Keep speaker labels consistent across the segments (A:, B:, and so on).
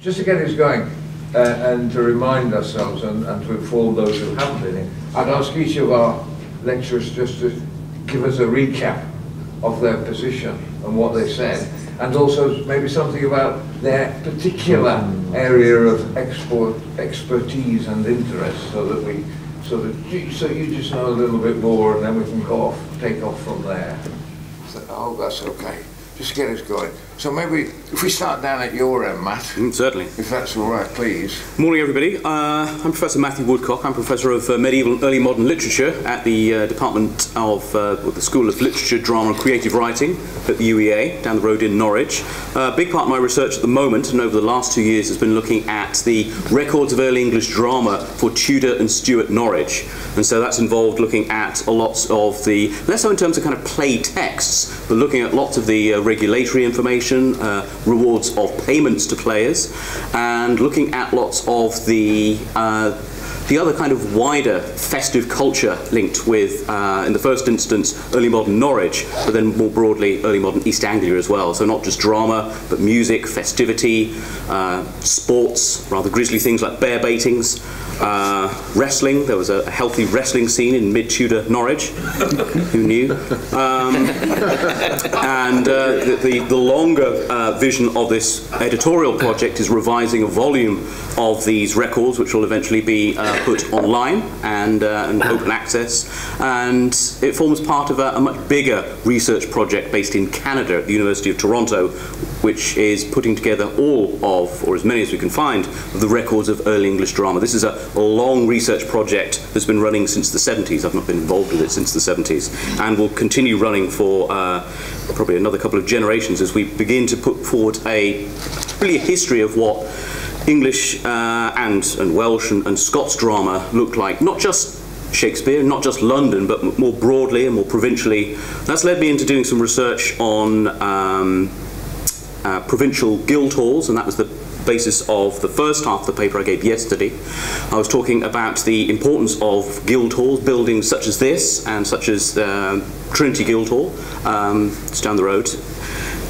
A: just to get us going and to remind ourselves and to inform those who haven't been here, I'd ask each of our lecturers just to give us a recap of their position and what they said, and also maybe something about their particular area of expertise and interest, so that so you just know a little bit more, and then we can take off from there. So, oh, that's okay. Just get us going. So maybe if we start down at your end, Matt.
B: Certainly.
A: If that's all right, please.
B: Morning, everybody. I'm Professor Matthew Woodcock. I'm Professor of Medieval and Early Modern Literature at the Department of the School of Literature, Drama and Creative Writing at the UEA, down the road in Norwich. A big part of my research at the moment, and over the last 2 years, has been looking at the records of early English drama for Tudor and Stuart Norwich. And so that's involved looking at lots of the, less so in terms of kind of play texts, but looking at lots of the regulatory information, rewards of payments to players, and looking at lots of the other kind of wider festive culture linked with, in the first instance, early modern Norwich, but then more broadly early modern East Anglia as well. So not just drama, but music, festivity, sports, rather grisly things like bear baitings, wrestling. There was a healthy wrestling scene in mid-Tudor Norwich. Who knew? And the longer vision of this editorial project is revising a volume of these records, which will eventually be put online and open access. And it forms part of a much bigger research project based in Canada at the University of Toronto, which is putting together all of, or as many as we can find, of the records of early English drama. This is a long research project that's been running since the 70s. I've not been involved with it since the 70s, and will continue running for probably another couple of generations as we begin to put forward really a history of what English and Welsh and Scots drama looked like, not just Shakespeare, not just London, but more broadly and more provincially. That's led me into doing some research on provincial guild halls, and that was the basis of the first half of the paper I gave yesterday. I was talking about the importance of guild halls, buildings such as this and such as Trinity Guildhall, it's down the road,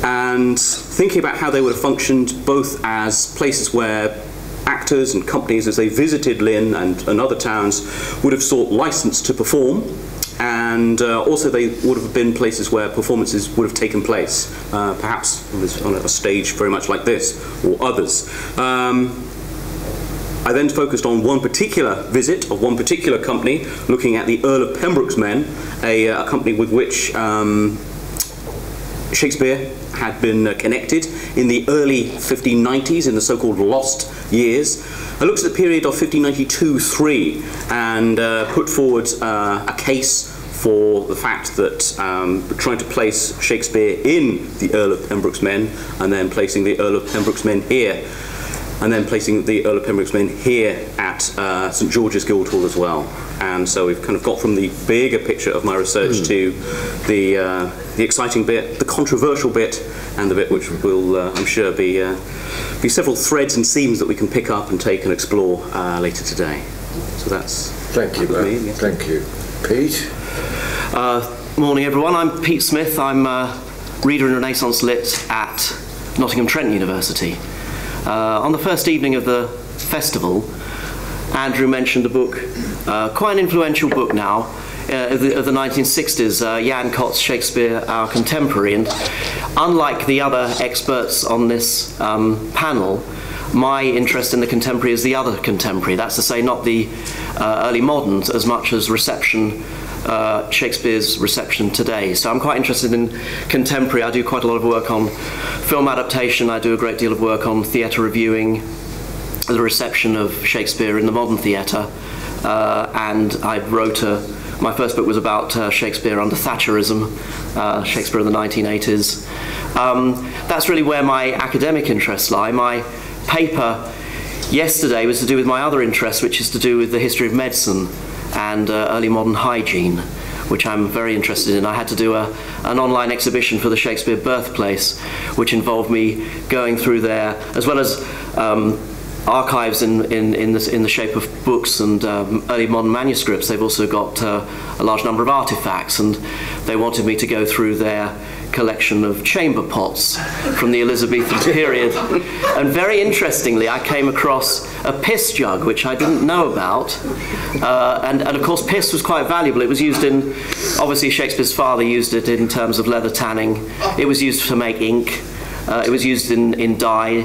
B: and thinking about how they would have functioned both as places where actors and companies, as they visited Lynn and other towns, would have sought license to perform, and also they would have been places where performances would have taken place, perhaps on a stage very much like this, or others. I then focused on one particular visit of one particular company, looking at the Earl of Pembroke's Men, a company with which Shakespeare had been connected in the early 1590s, in the so-called lost years. I looked at the period of 1592-3 and put forward a case for the fact that trying to place Shakespeare in the Earl of Pembroke's Men, and then placing the Earl of Pembroke's Men here, and then placing the Earl of Pembroke's Men here at St George's Guildhall as well. And so we've kind of got from the bigger picture of my research to the exciting bit, the controversial bit, and the bit which will, I'm sure, be several threads and seams that we can pick up and take and explore later today. So that's...
A: Thank you, Matt. Yes. Thank you. Pete?
C: Morning, everyone. I'm Pete Smith. I'm a reader in Renaissance Lit at Nottingham Trent University. On the first evening of the festival, Andrew mentioned a book, quite an influential book now, of the 1960s, Jan Kott's Shakespeare, Our Contemporary. And unlike the other experts on this panel, my interest in the contemporary is the other contemporary. That's to say, not the early moderns as much as reception, Shakespeare's reception today. So I'm quite interested in contemporary. I do quite a lot of work on film adaptation. I do a great deal of work on theatre reviewing, the reception of Shakespeare in the modern theatre, and I wrote my first book was about Shakespeare under Thatcherism, Shakespeare in the 1980s. That's really where my academic interests lie. My paper yesterday was to do with my other interest, which is to do with the history of medicine and early modern hygiene, which I'm very interested in. I had to do an online exhibition for the Shakespeare Birthplace, which involved me going through there, as well as archives in the shape of books and early modern manuscripts. They've also got a large number of artifacts, and they wanted me to go through their collection of chamber pots from the Elizabethan period. And very interestingly, I came across a piss jug, which I didn't know about. And of course, piss was quite valuable. It was used in, obviously Shakespeare's father used it in terms of leather tanning. It was used to make ink. It was used in dye.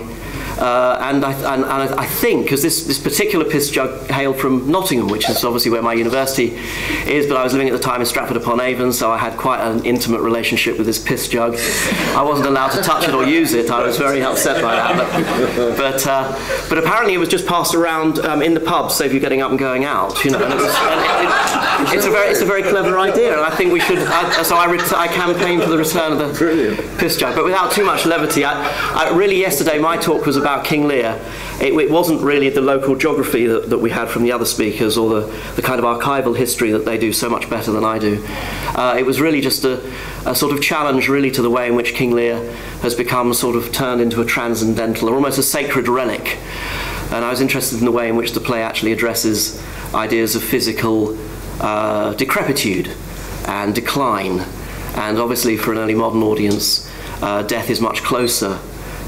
C: And I think, because this particular piss jug hailed from Nottingham, which is obviously where my university is, but I was living at the time in Stratford-upon-Avon, so I had quite an intimate relationship with this piss jug. I wasn't allowed to touch it or use it. I was very upset by that. But apparently it was just passed around in the pub, so if you're getting up and going out, you know. And it's a very clever idea, and I think we should. I campaigned for the return of the piss jug, but without too much levity. I really yesterday my talk was about King Lear. It wasn't really the local geography that we had from the other speakers, or the kind of archival history that they do so much better than I do. It was really just a sort of challenge really to the way in which King Lear has become sort of turned into a transcendental or almost a sacred relic. And I was interested in the way in which the play actually addresses ideas of physical decrepitude and decline. And obviously for an early modern audience, death is much closer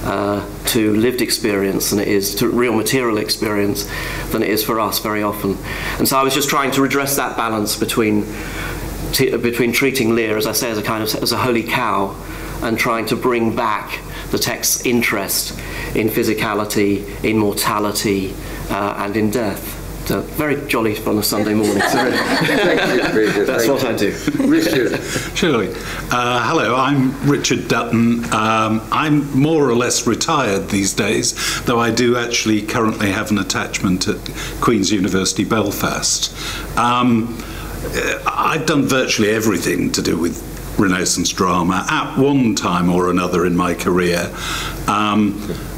C: to lived experience than it is to real material experience than it is for us very often. And so I was just trying to redress that balance between treating Lear, as I say, as a holy cow, and trying to bring back the text's interest in physicality, in mortality, and in death. So very jolly on a Sunday morning.
A: Thank you, Peter.
C: That's what I do.
A: Richard.
D: Surely. Hello, I'm Richard Dutton. I'm more or less retired these days, though I do actually currently have an attachment at Queen's University Belfast. I've done virtually everything to do with Renaissance drama at one time or another in my career.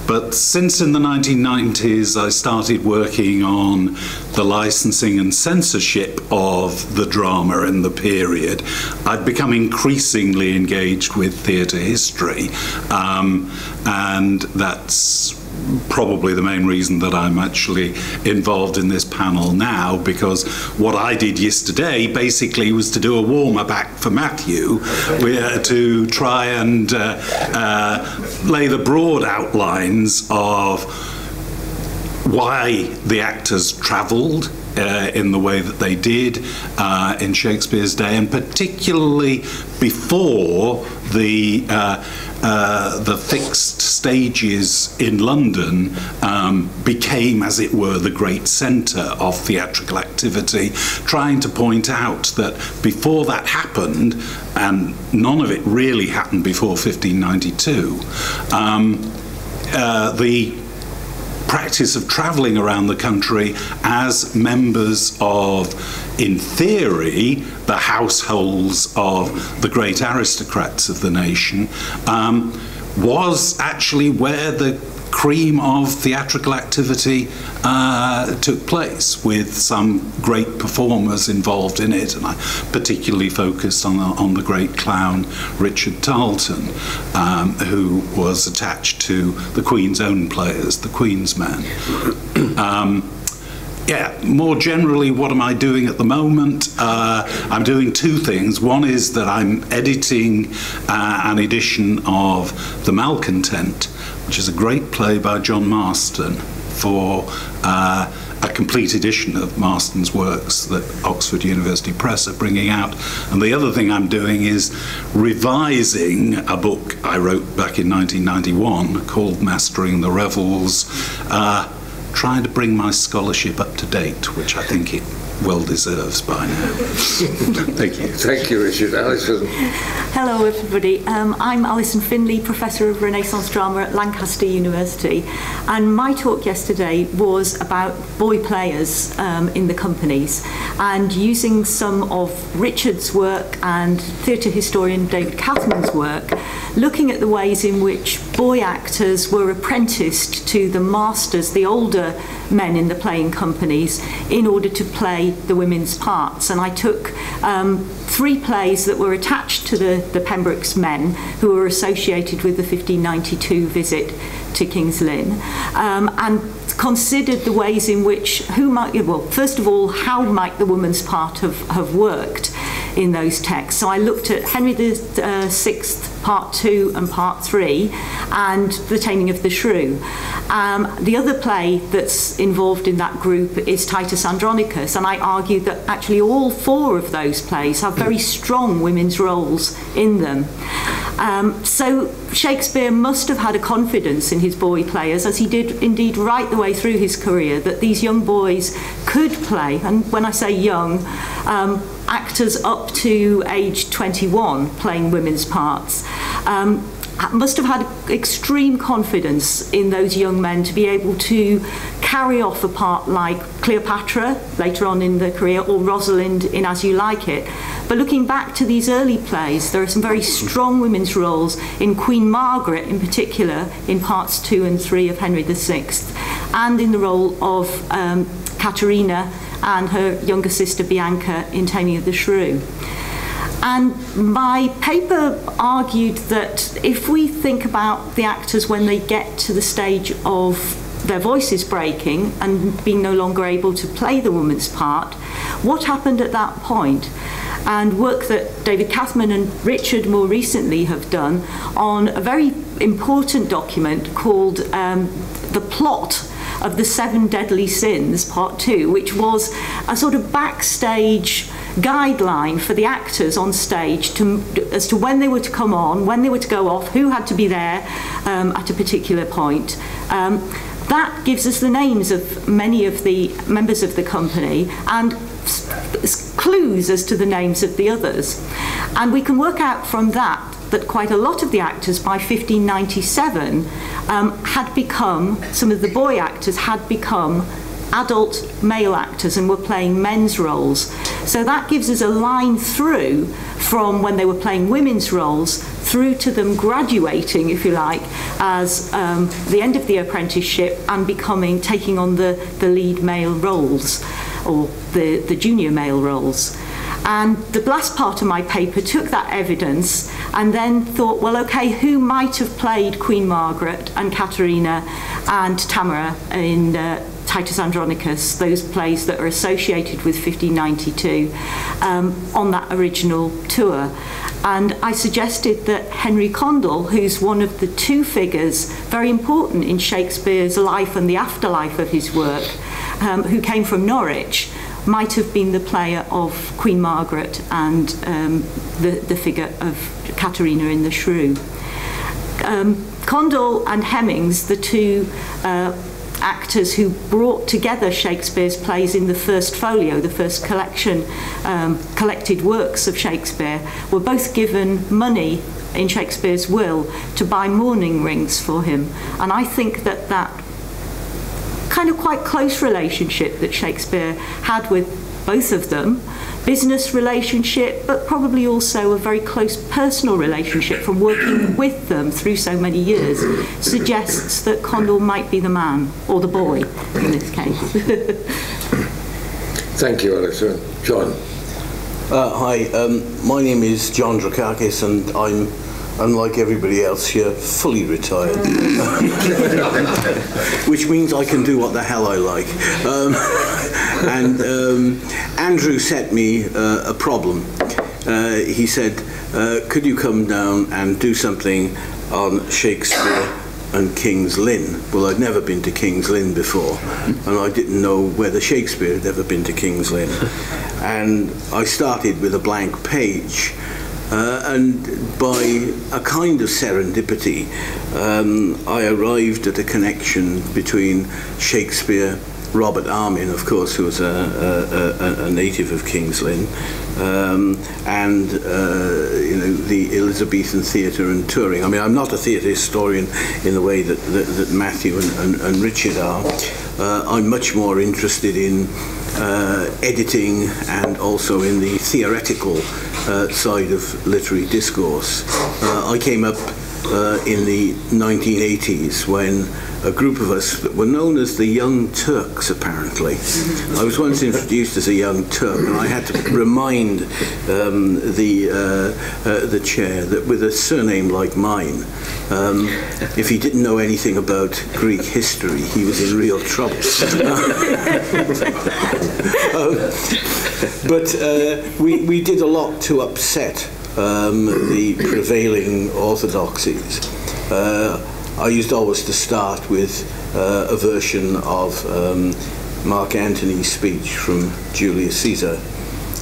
D: But since in the 1990s I started working on the licensing and censorship of the drama in the period, I've become increasingly engaged with theatre history, and that's probably the main reason that I'm actually involved in this panel now, because what I did yesterday basically was to do a warmer back for Matthew to try and lay the broad outlines of why the actors travelled in the way that they did in Shakespeare's day, and particularly before the fixed stages in London became, as it were, the great centre of theatrical activity, trying to point out that before that happened, and none of it really happened before 1592, the practice of travelling around the country as members of, in theory, the households of the great aristocrats of the nation, was actually where the cream of theatrical activity took place, with some great performers involved in it, and I particularly focused on the great clown Richard Tarleton, who was attached to the Queen's own players, the Queen's Men. Yeah, more generally, what am I doing at the moment? I'm doing two things. One is that I'm editing an edition of The Malcontent, which is a great play by John Marston, for a complete edition of Marston's works that Oxford University Press are bringing out. And the other thing I'm doing is revising a book I wrote back in 1991 called Mastering the Revels, trying to bring my scholarship up to date, which I think it well deserves by now. Thank you.
A: Thank you, Richard. Alison.
E: Hello, everybody. I'm Alison Finley, Professor of Renaissance Drama at Lancaster University, and my talk yesterday was about boy players in the companies, and using some of Richard's work and theatre historian David Catman's work, looking at the ways in which boy actors were apprenticed to the masters, the older men in the playing companies, in order to play the women's parts. And I took 3 plays that were attached to the Pembroke's Men, who were associated with the 1592 visit to King's Lynn, and considered the ways in which, first of all, how might the woman's part have worked in those texts. So I looked at Henry VI, Part 2 and Part 3, and The Taming of the Shrew. The other play that's involved in that group is Titus Andronicus, and I argue that actually all 4 of those plays have very strong women's roles in them. So Shakespeare must have had a confidence in his boy players, as he did indeed right the way through his career, that these young boys could play, and when I say young, actors up to age 21 playing women's parts. Must have had extreme confidence in those young men to be able to carry off a part like Cleopatra later on in their career, or Rosalind in As You Like It. But looking back to these early plays, there are some very strong women's roles in Queen Margaret in particular, in parts 2 and 3 of Henry VI, and in the role of Caterina and her younger sister Bianca in Taming of the Shrew. And my paper argued that if we think about the actors when they get to the stage of their voices breaking and being no longer able to play the woman's part, what happened at that point? And work that David Cathman and Richard more recently have done on a very important document called The Plot of the 7 Deadly Sins, Part 2, which was a sort of backstage guideline for the actors on stage as to when they were to come on, when they were to go off, who had to be there at a particular point. That gives us the names of many of the members of the company and clues as to the names of the others. And we can work out from that quite a lot of the actors by 1597 had become, some of the boy actors had become adult male actors and were playing men's roles. So that gives us a line through from when they were playing women's roles through to them graduating, if you like, as the end of the apprenticeship and taking on the lead male roles, or the junior male roles. And the last part of my paper took that evidence and then thought, well, okay, who might have played Queen Margaret and Caterina and Tamara in Titus Andronicus, those plays that are associated with 1592, on that original tour. And I suggested that Henry Condell, who's one of the 2 figures very important in Shakespeare's life and the afterlife of his work, who came from Norwich, might have been the player of Queen Margaret and the figure of Caterina in the Shrew. Condell and Hemmings, the 2 actors who brought together Shakespeare's plays in the first folio, the first collection, collected works of Shakespeare, were both given money in Shakespeare's will to buy mourning rings for him. And I think that kind of quite close relationship that Shakespeare had with both of them, business relationship, but probably also a very close personal relationship from working with them through so many years, suggests that Condell might be the man, or the boy in this case.
F: Thank you, Alex. John.
G: Hi, my name is John Drakakis, and I'm, unlike everybody else here, fully retired. Which means I can do what the hell I like. Andrew set me a problem. He said, could you come down and do something on Shakespeare and King's Lynn? Well, I'd never been to King's Lynn before, and I didn't know whether Shakespeare had ever been to King's Lynn. And I started with a blank page. And by a kind of serendipity, I arrived at a connection between Shakespeare, Robert Armin, of course, who was a native of King's Lynn, and the Elizabethan theatre and touring. I mean, I'm not a theatre historian in the way that Matthew and Richard are. I'm much more interested in editing and also in the theoretical side of literary discourse. I came up in the 1980s when a group of us that were known as the Young Turks, apparently. I was once introduced as a young Turk, and I had to remind the chair that with a surname like mine, if he didn't know anything about Greek history, he was in real trouble. But we did a lot to upset the prevailing orthodoxies. I used always to start with a version of Mark Antony's speech from Julius Caesar,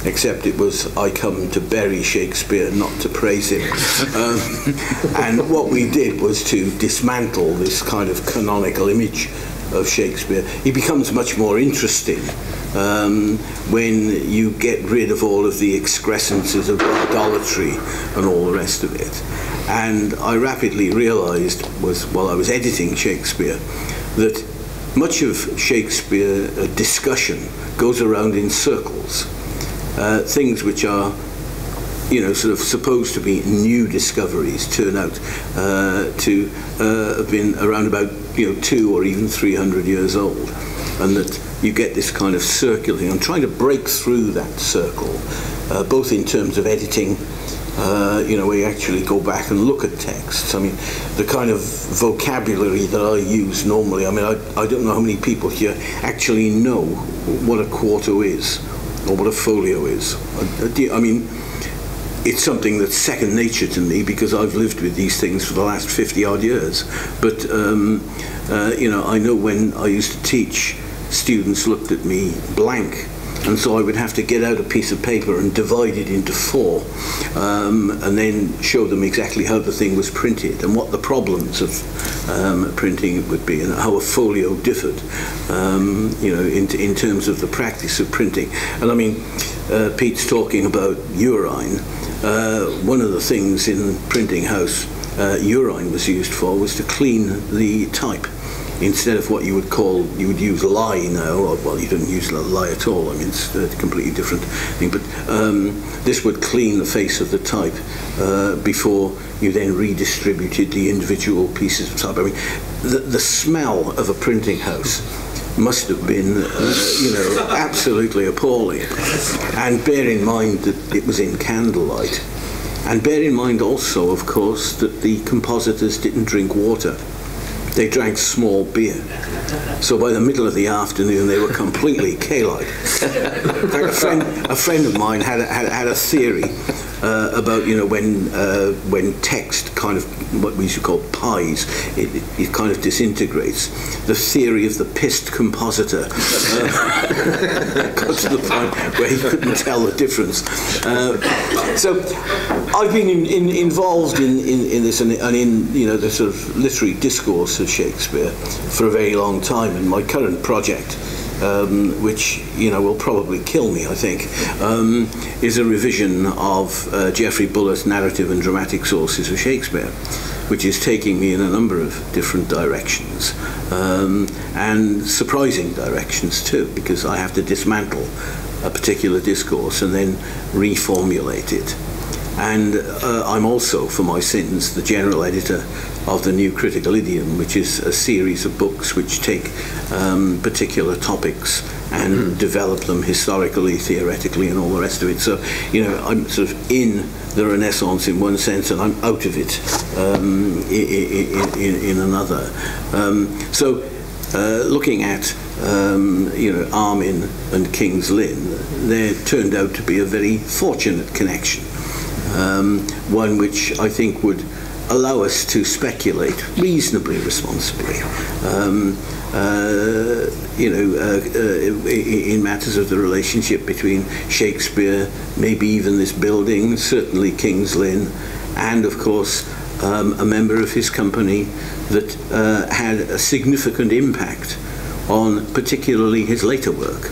G: except it was, "I come to bury Shakespeare, not to praise him." And what we did was to dismantle this kind of canonical image of Shakespeare. He becomes much more interesting when you get rid of all of the excrescences of idolatry and all the rest of it. And I rapidly realized, while I was editing Shakespeare, that much of Shakespeare discussion goes around in circles. Things which are, sort of supposed to be new discoveries turn out to have been around about 200 or even 300 years old, and that you get this kind of circulating. I'm trying to break through that circle, both in terms of editing, where you actually go back and look at texts. I mean, the kind of vocabulary that I use normally, I mean, I don't know how many people here actually know what a quarto is or what a folio is. I mean, it's something that's second nature to me because I've lived with these things for the last 50 odd years. But, I know when I used to teach, students looked at me blank. And so I would have to get out a piece of paper and divide it into 4, and then show them exactly how the thing was printed and what the problems of printing it would be and how a folio differed, in terms of the practice of printing. And I mean, Pete's talking about urine. One of the things in printing house urine was used for was to clean the type. Instead of what you would use lye now, or, well, you didn't use lye at all, I mean, it's a completely different thing, but this would clean the face of the type before you then redistributed the individual pieces of type. I mean, the smell of a printing house must have been, absolutely appalling. And bear in mind that it was in candlelight. And bear in mind also, of course, that the compositors didn't drink water. They drank small beer. So by the middle of the afternoon, they were completely K-like. In fact, a friend of mine had a theory about, when text kind of, what we should call pies, it kind of disintegrates. The theory of the pissed compositor got to the point where he couldn't tell the difference. So I've been involved in this and in the sort of literary discourse of Shakespeare for a very long time, and my current project, which will probably kill me, I think, is a revision of Geoffrey Bullett's narrative and dramatic sources of Shakespeare, which is taking me in a number of different directions, and surprising directions too, because I have to dismantle a particular discourse and then reformulate it. And I'm also, for my sins, the general editor of the New Critical Idiom, which is a series of books which take particular topics and develop them historically, theoretically, and all the rest of it. So, I'm sort of in the Renaissance in one sense, and I'm out of it in another. Looking at Armine and King's Lynn, there turned out to be a very fortunate connection. One which I think would allow us to speculate reasonably responsibly, in matters of the relationship between Shakespeare, maybe even this building, certainly King's Lynn, and of course a member of his company that had a significant impact on particularly his later work.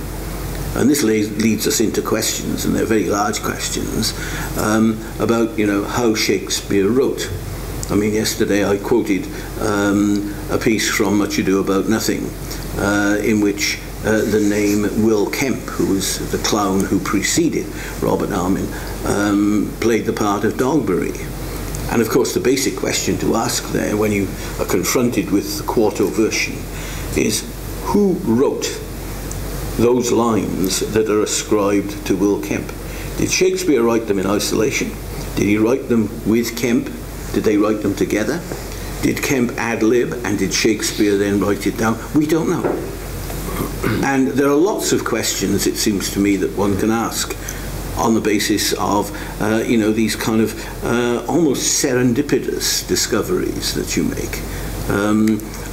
G: And this leads us into questions, and they're very large questions, about how Shakespeare wrote. I mean, yesterday I quoted a piece from Much Ado About Nothing, in which the name Will Kemp, who was the clown who preceded Robert Armine, played the part of Dogberry. And of course the basic question to ask there when you are confronted with the quarto version is, who wrote those lines that are ascribed to Will Kemp? Did Shakespeare write them in isolation? Did he write them with Kemp? Did they write them together? Did Kemp ad-lib and did Shakespeare then write it down? We don't know. And there are lots of questions, it seems to me, that one can ask on the basis of, these kind of almost serendipitous discoveries that you make.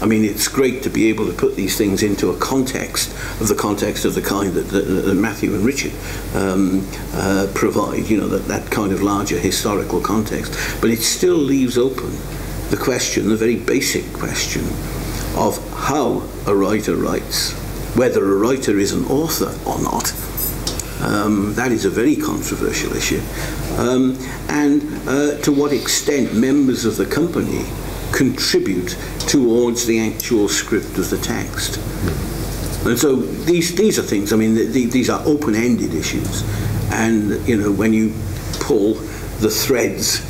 G: I mean, it's great to be able to put these things into a context of the kind that Matthew and Richard provide, that kind of larger historical context. But it still leaves open the question, the very basic question, of how a writer writes, whether a writer is an author or not. That is a very controversial issue. And to what extent members of the company contribute towards the actual script of the text. And so these are things, I mean, these are open-ended issues. And, when you pull the threads,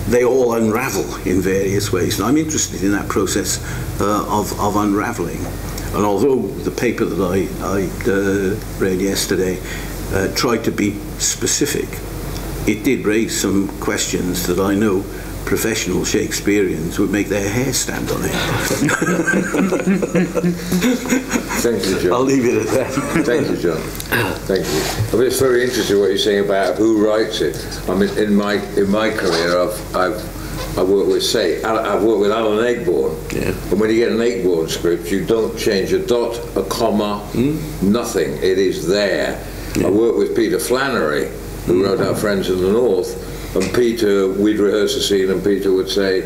G: they all unravel in various ways. And I'm interested in that process of unraveling. And although the paper that I read yesterday tried to be specific, it did raise some questions that I know professional Shakespeareans would make their hair stand on end.
F: Thank you, John.
G: I'll leave it at that.
F: Thank you, John. Thank you. I mean, it's very interesting what you're saying about who writes it. I mean, in my career, I've worked with I've worked with Alan Ayckbourn. Yeah. And when you get an Ayckbourn script, you don't change a dot, a comma, nothing. It is there. Yeah. I worked with Peter Flannery, who wrote Our Friends in the North. And Peter, we'd rehearse a scene, and Peter would say,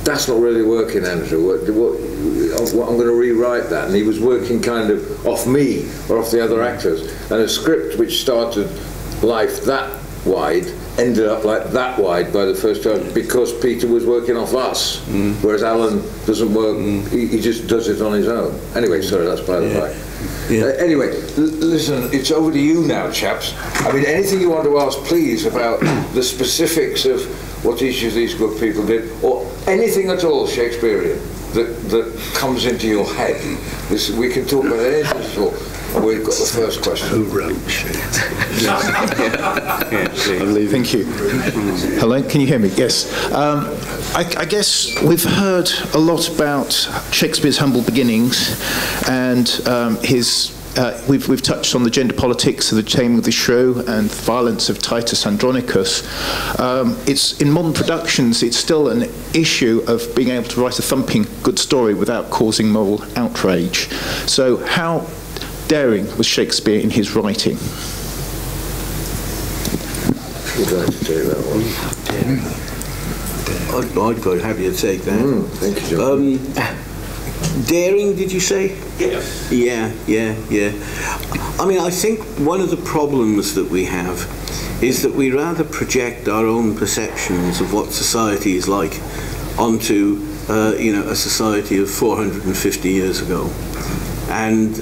F: "That's not really working, Andrew. I'm going to rewrite that." And he was working kind of off me or off the other actors. And a script which started life that wide ended up like that wide by the first time because Peter was working off us, whereas Alan doesn't work. He just does it on his own. Anyway, sorry, that's by the by. Yeah. Anyway, listen, it's over to you now, chaps. I mean, anything you want to ask, please, about the specifics of what each of these good people did, or anything at all Shakespearean that comes into your head. We can talk about anything at all. We've got the first question.
D: Who wrote Shakespeare?
H: Thank you. Hello, can you hear me? Yes. I guess we've heard a lot about Shakespeare's humble beginnings and we've touched on the gender politics of the Taming of the Shrew and the violence of Titus Andronicus. It's in modern productions, it's still an issue of being able to write a thumping good story without causing moral outrage. So how daring was Shakespeare in his writing?
F: Would you like to take that one?
G: I'd quite happy to take that.
F: Thank you, John.
G: Daring, did you say?
F: Yes.
G: Yeah. I mean, I think one of the problems that we have is that we rather project our own perceptions of what society is like onto, a society of 450 years ago. And,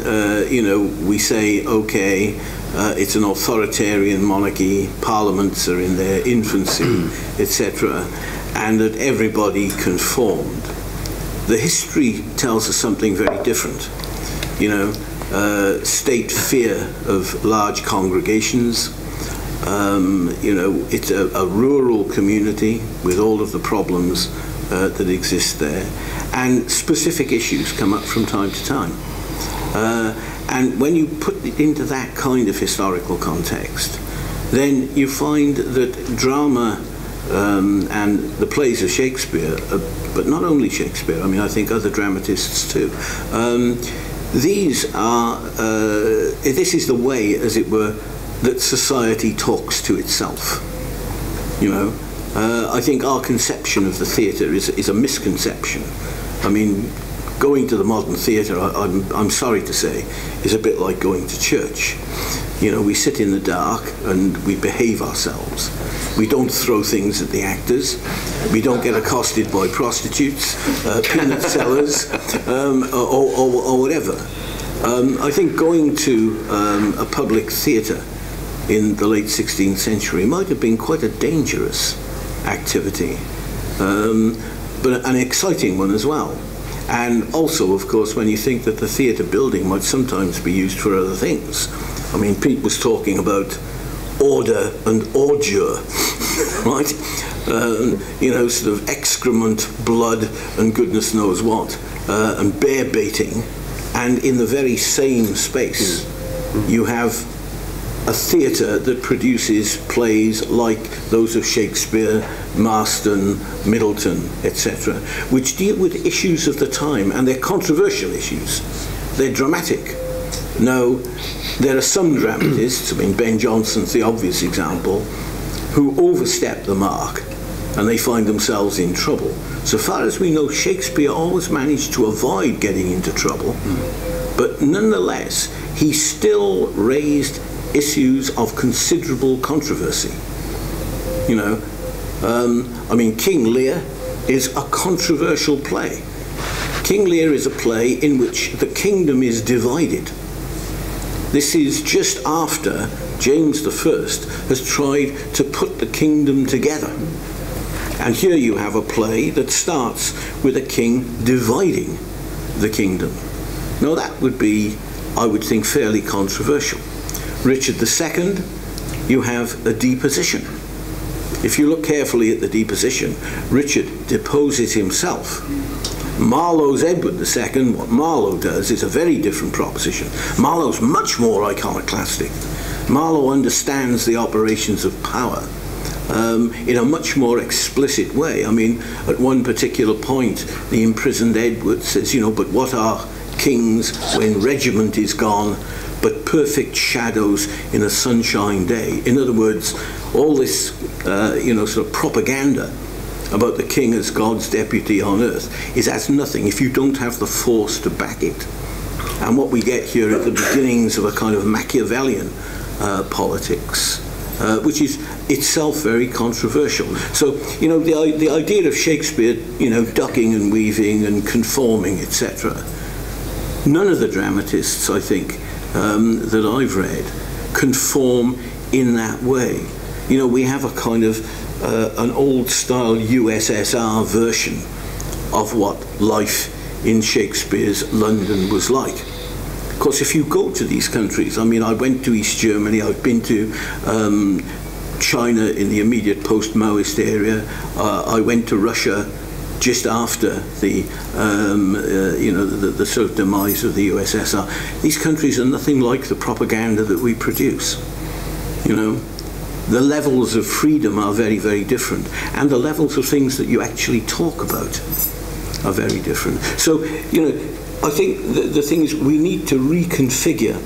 G: we say, okay, it's an authoritarian monarchy, parliaments are in their infancy, etc., and that everybody conformed. The history tells us something very different. State fear of large congregations. It's a rural community with all of the problems that exist there. And specific issues come up from time to time. And when you put it into that kind of historical context, then you find that drama and the plays of Shakespeare, but not only Shakespeare, I mean, I think other dramatists too, this is the way, as it were, that society talks to itself. I think our conception of the theatre is a misconception. I mean, going to the modern theatre, I'm sorry to say, is a bit like going to church. We sit in the dark and we behave ourselves. We don't throw things at the actors. We don't get accosted by prostitutes, peanut sellers, or whatever. I think going to a public theatre in the late 16th century might have been quite a dangerous activity but an exciting one as well. And also, of course, when you think that the theatre building might sometimes be used for other things. I mean, Pete was talking about order and ordure, right? You know, sort of excrement, blood, and goodness knows what, and bear baiting. And in the very same space, you have a theatre that produces plays like those of Shakespeare, Marston, Middleton, etc., which deal with issues of the time, and they're controversial issues. They're dramatic. Now, there are some dramatists, I mean, Ben Jonson's the obvious example, who overstep the mark and they find themselves in trouble. So far as we know, Shakespeare always managed to avoid getting into trouble, but nonetheless, he still raised issues of considerable controversy. You know, I mean, King Lear is a controversial play. King Lear is a play in which the kingdom is divided. This is just after James I has tried to put the kingdom together. And here you have a play that starts with a king dividing the kingdom. Now that would be, I would think, fairly controversial. Richard II, you have a deposition. If you look carefully at the deposition, Richard deposes himself. Marlowe's Edward II, what Marlowe does is a very different proposition. Marlowe's much more iconoclastic. Marlowe understands the operations of power in a much more explicit way. I mean, at one particular point, the imprisoned Edward says, you know, but what are kings when regiment is gone, but perfect shadows in a sunshine day? In other words, all this, you know, sort of propaganda about the king as God's deputy on earth is as nothing if you don't have the force to back it. And what we get here at the beginnings of a kind of Machiavellian politics, which is itself very controversial. So, you know, the idea of Shakespeare, you know, ducking and weaving and conforming, etc., none of the dramatists, I think, that I've read conform in that way. You know, we have a kind of an old-style USSR version of what life in Shakespeare's London was like. Of course, if you go to these countries, I mean, I went to East Germany, I've been to China in the immediate post-Maoist area, I went to Russia just after the, you know, the sort of demise of the USSR. These countries are nothing like the propaganda that we produce, you know. The levels of freedom are very, very different, and the levels of things that you actually talk about are very different. So, you know, I think the thing is we need to reconfigure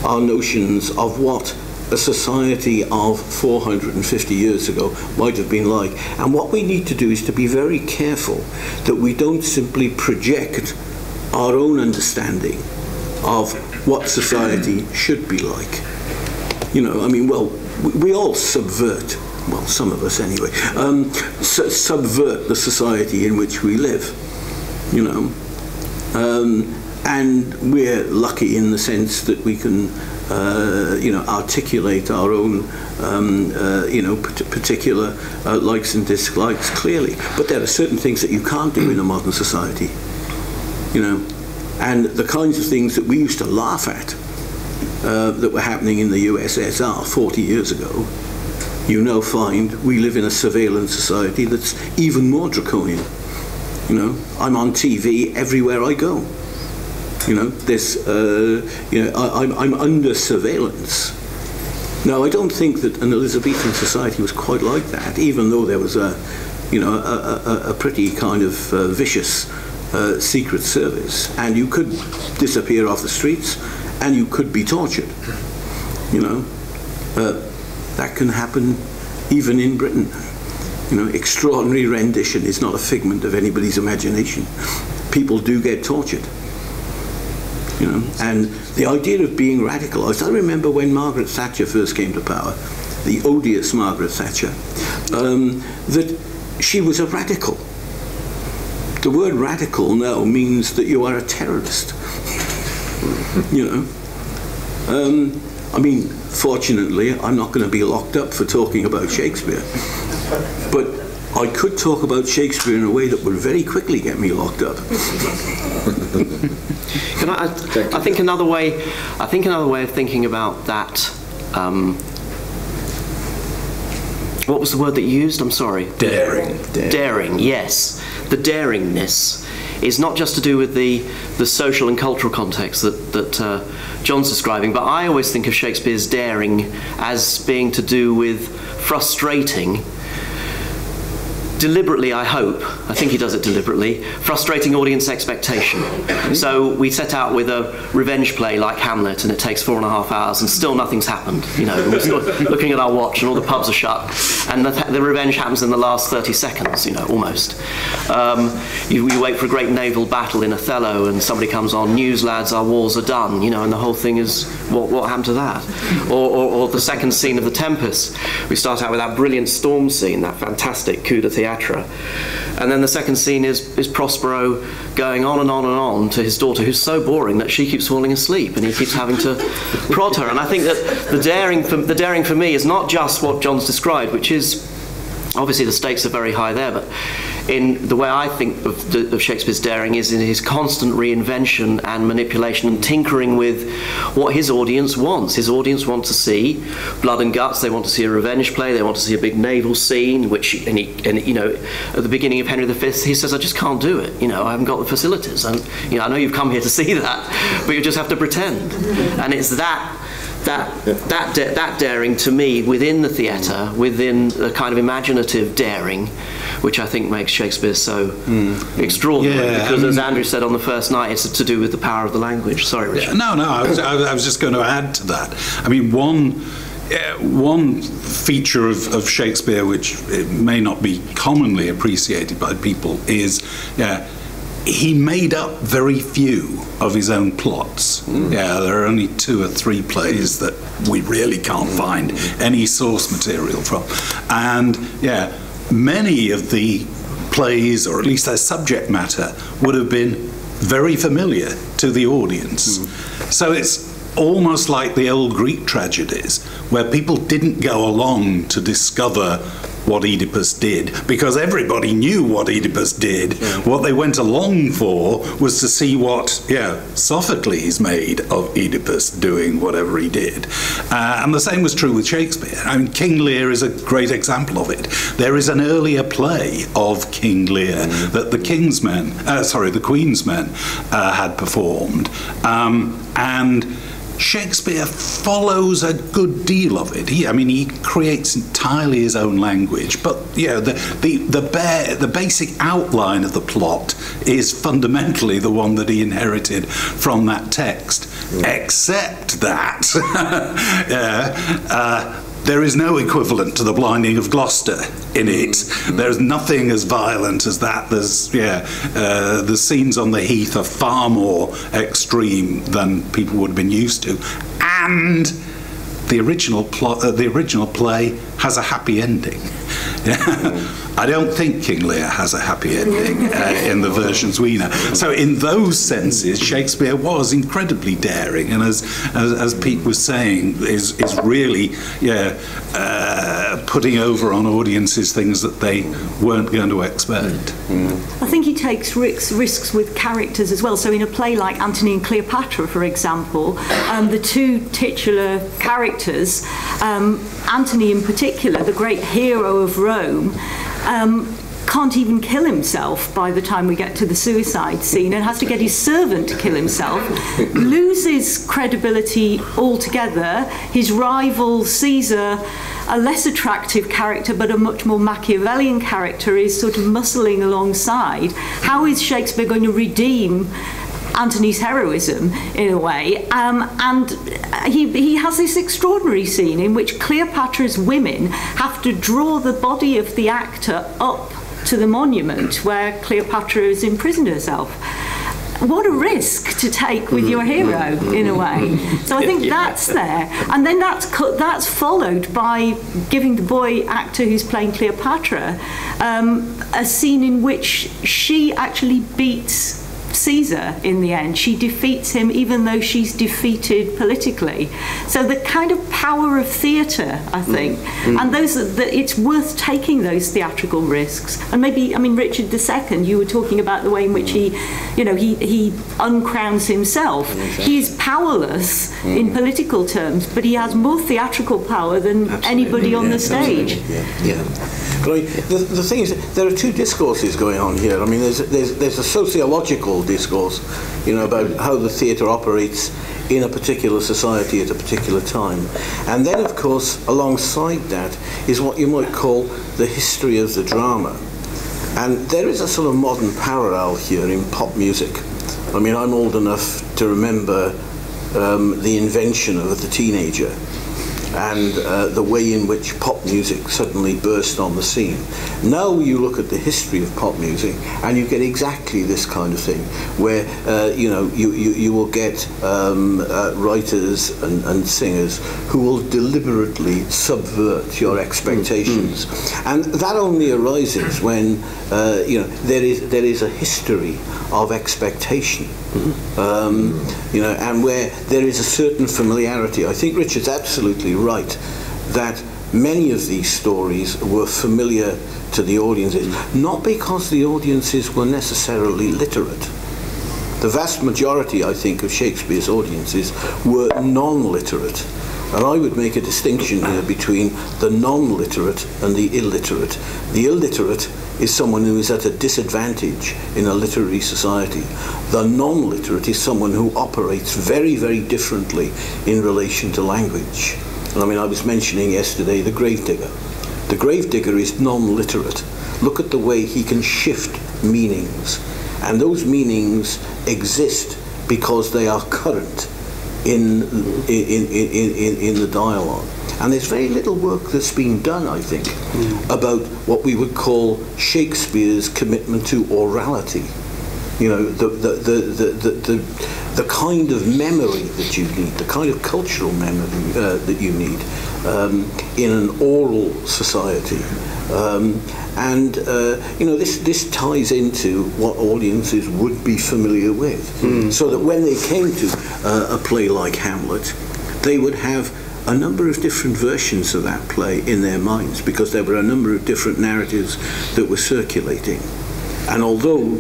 G: our notions of what a society of 450 years ago might have been like. And what we need to do is to be very careful that we don't simply project our own understanding of what society should be like. You know, I mean, well, we all subvert, well, some of us anyway, subvert the society in which we live, you know. And we're lucky in the sense that we can, you know, articulate our own, you know, particular likes and dislikes clearly. But there are certain things that you can't do in a modern society, you know. And the kinds of things that we used to laugh at that were happening in the USSR 40 years ago, you now find we live in a surveillance society that's even more draconian. You know, I'm on TV everywhere I go. You know, there's, you know, I'm under surveillance. Now, I don't think that an Elizabethan society was quite like that, even though there was a, you know, a pretty kind of vicious secret service, and you could disappear off the streets, and you could be tortured. You know, that can happen even in Britain. You know, extraordinary rendition is not a figment of anybody's imagination. People do get tortured. You know, and the idea of being radicalised. I remember when Margaret Thatcher first came to power, the odious Margaret Thatcher, that she was a radical. The word radical now means that you are a terrorist. You know, I mean, fortunately, I'm not going to be locked up for talking about Shakespeare, but I could talk about Shakespeare in a way that would very quickly get me locked up.
C: I think another way of thinking about that. What was the word that you used? I'm sorry.
D: Daring.
C: Daring. Yes, the daringness is not just to do with the social and cultural context that John's describing, but I always think of Shakespeare's daring as being to do with frustrating, deliberately, I think he does it deliberately, frustrating audience expectation. So we set out with a revenge play like Hamlet, and it takes 4.5 hours and still nothing's happened. You know, we're still looking at our watch and all the pubs are shut, and the revenge happens in the last 30 seconds, you know, almost. You wait for a great naval battle in Othello and somebody comes on, news lads, our wars are done, you know, and the whole thing is, what happened to that? Or the second scene of The Tempest, we start out with that brilliant storm scene, that fantastic coup de théâtre. And then the second scene is Prospero going on and on and on to his daughter, who's so boring that she keeps falling asleep, and he keeps having to prod her. And I think that the daring for me is not just what John's described, which is obviously the stakes are very high there, but in the way I think of Shakespeare's daring is in his constant reinvention and manipulation and tinkering with what his audience wants. His audience want to see blood and guts. They want to see a revenge play. They want to see a big naval scene. And you know, at the beginning of Henry V, he says, "I just can't do it. You know, I haven't got the facilities. And you know, I know you've come here to see that, but you just have to pretend." And it's that daring to me within the theatre, within a kind of imaginative daring, which I think makes Shakespeare so extraordinary.
D: Yeah,
C: because as Andrew said on the first night, it's to do with the power of the language. Sorry, Richard.
D: No, I was just going to add to that. I mean, one feature of Shakespeare which may not be commonly appreciated by people is he made up very few of his own plots. Yeah, there are only 2 or 3 plays that we really can't find any source material from. And many of the plays, or at least their subject matter, would have been very familiar to the audience. So it's almost like the old Greek tragedies, where people didn't go along to discover what Oedipus did, because everybody knew what Oedipus did. What they went along for was to see what Sophocles made of Oedipus doing whatever he did. And the same was true with Shakespeare. I mean, King Lear is a great example of it. There is an earlier play of King Lear that the Queen's Men had performed, and Shakespeare follows a good deal of it. He creates entirely his own language, but the basic outline of the plot is fundamentally the one that he inherited from that text, except that there is no equivalent to the Blinding of Gloucester in it. There's nothing as violent as that. There's the scenes on the heath are far more extreme than people would have been used to, and the original play has a happy ending. I don't think King Lear has a happy ending in the versions we know. So in those senses, Shakespeare was incredibly daring, and as Pete was saying, is really putting over on audiences things that they weren't going to expect.
E: I think he takes risks with characters as well. So in a play like Antony and Cleopatra, for example, the 2 titular characters, Antony in particular, the great hero of Rome, can't even kill himself by the time we get to the suicide scene, and has to get his servant to kill himself, loses credibility altogether. His rival Caesar, a less attractive character but a much more Machiavellian character, is sort of muscling alongside. How is Shakespeare going to redeem Antony's heroism in a way? And he has this extraordinary scene in which Cleopatra's women have to draw the body of the actor up to the monument where Cleopatra has imprisoned herself. What a risk to take with your hero, in a way. So I think that's there. And then that's followed by giving the boy actor who's playing Cleopatra a scene in which she actually beats Caesar in the end. She defeats him even though she's defeated politically. So the kind of power of theatre, I think, and it's worth taking those theatrical risks. And maybe, I mean, Richard II, you were talking about the way in which he uncrowns himself. He's powerless in political terms, but he has more theatrical power than anybody on the stage.
G: But I mean, the thing is, there are two discourses going on here. I mean, there's a sociological discourse, about how the theatre operates in a particular society at a particular time. And then, of course, alongside that is what you might call the history of the drama. And there is a sort of modern parallel here in pop music. I mean, I'm old enough to remember the invention of the teenager and the way in which pop music suddenly burst on the scene. Now you look at the history of pop music and you get exactly this kind of thing, where you will get writers and singers who will deliberately subvert your expectations, and that only arises when there is a history of expectation, and where there is a certain familiarity. I think Richard's absolutely right that many of these stories were familiar to the audiences, not because the audiences were necessarily literate. The vast majority, I think, of Shakespeare's audiences were non-literate. And I would make a distinction here between the non-literate and the illiterate. The illiterate is someone who is at a disadvantage in a literary society. The non-literate is someone who operates very, very differently in relation to language. And I mean, I was mentioning yesterday the gravedigger. The gravedigger is non-literate. Look at the way he can shift meanings. And those meanings exist because they are current in the dialogue. And there's very little work that's been done, I think, about what we would call Shakespeare's commitment to orality. The kind of memory that you need, the kind of cultural memory that you need in an oral society. This ties into what audiences would be familiar with. So that when they came to a play like Hamlet, they would have a number of different versions of that play in their minds, because there were a number of different narratives that were circulating. And although,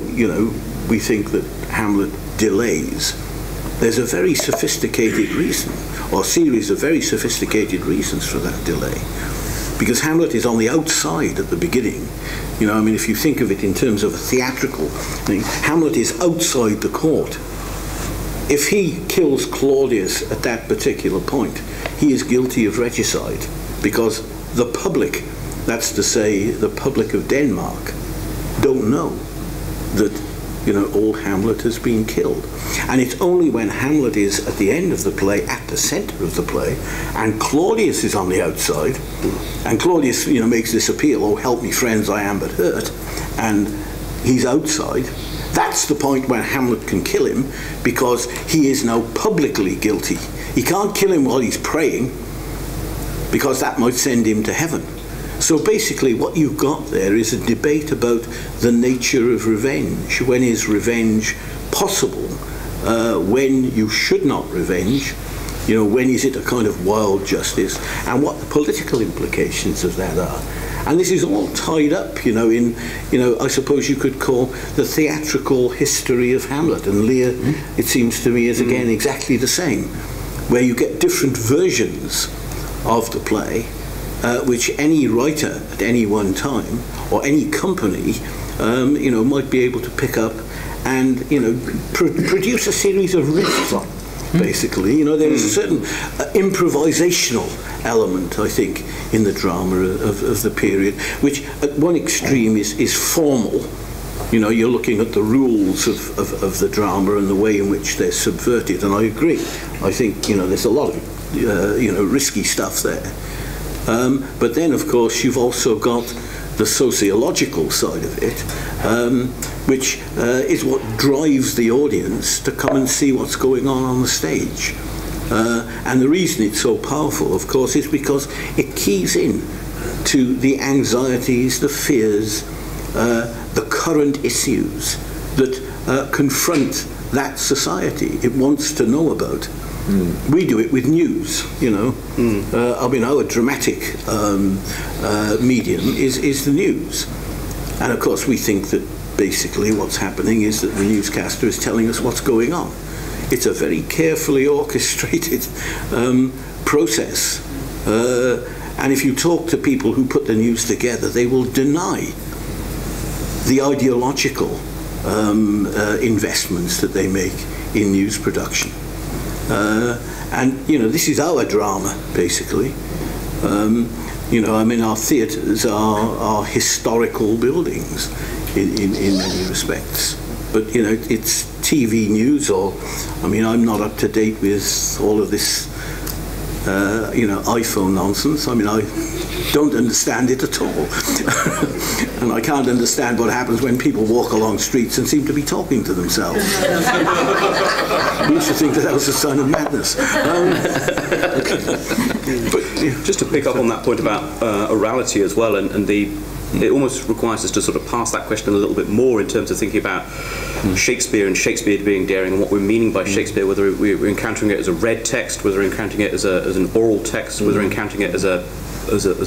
G: we think that Hamlet delays, there's a very sophisticated reason, or a series of very sophisticated reasons for that delay. Because Hamlet is on the outside at the beginning. If you think of it in terms of a theatrical thing, Hamlet is outside the court. If he kills Claudius at that particular point, he is guilty of regicide, because the public, that's to say the public of Denmark, don't know that all Hamlet has been killed. And it's only when Hamlet is at the end of the play, at the centre of the play, and Claudius is on the outside, and Claudius makes this appeal, "Oh, help me friends, I am but hurt," and he's outside. That's the point when Hamlet can kill him, because he is now publicly guilty. He can't kill him while he's praying, because that might send him to heaven. So basically what you've got there is a debate about the nature of revenge. When is revenge possible? When you should not revenge? When is it a kind of wild justice? And what the political implications of that are. And this is all tied up, in, I suppose you could call the theatrical history of Hamlet. And Lear, it seems to me, is again exactly the same, where you get different versions of the play, which any writer at any one time, or any company, might be able to pick up and, produce a series of riffs on. Basically, there is a certain improvisational element, I think, in the drama of the period, which at one extreme is formal. You're looking at the rules of the drama and the way in which they're subverted, and I agree. I think, there's a lot of, risky stuff there. But then, of course, you've also got the sociological side of it, which is what drives the audience to come and see what's going on the stage. And the reason it's so powerful, of course, is because it keys in to the anxieties, the fears, the current issues that confront that society it wants to know about. We do it with news, you know. I mean, our dramatic medium is the news. And of course we think that basically what's happening is that the newscaster is telling us what's going on. It's a very carefully orchestrated process. And if you talk to people who put the news together, they will deny the ideological investments that they make in news production. And, you know, this is our drama, basically. You know, I mean, our theatres are historical buildings in many respects. But, you know, it's TV news, or, I mean, I'm not up to date with all of this, you know, iPhone nonsense. I mean, I don't understand it at all. And I can't understand what happens when people walk along streets and seem to be talking to themselves. I used to think that was a sign of madness.
B: But just to pick up on that point about orality as well, and it almost requires us to sort of pass that question a little bit more in terms of thinking about Shakespeare and Shakespeare being daring and what we're meaning by Shakespeare, whether we're encountering it as a read text, whether we're encountering it as an oral text, whether we're encountering it as a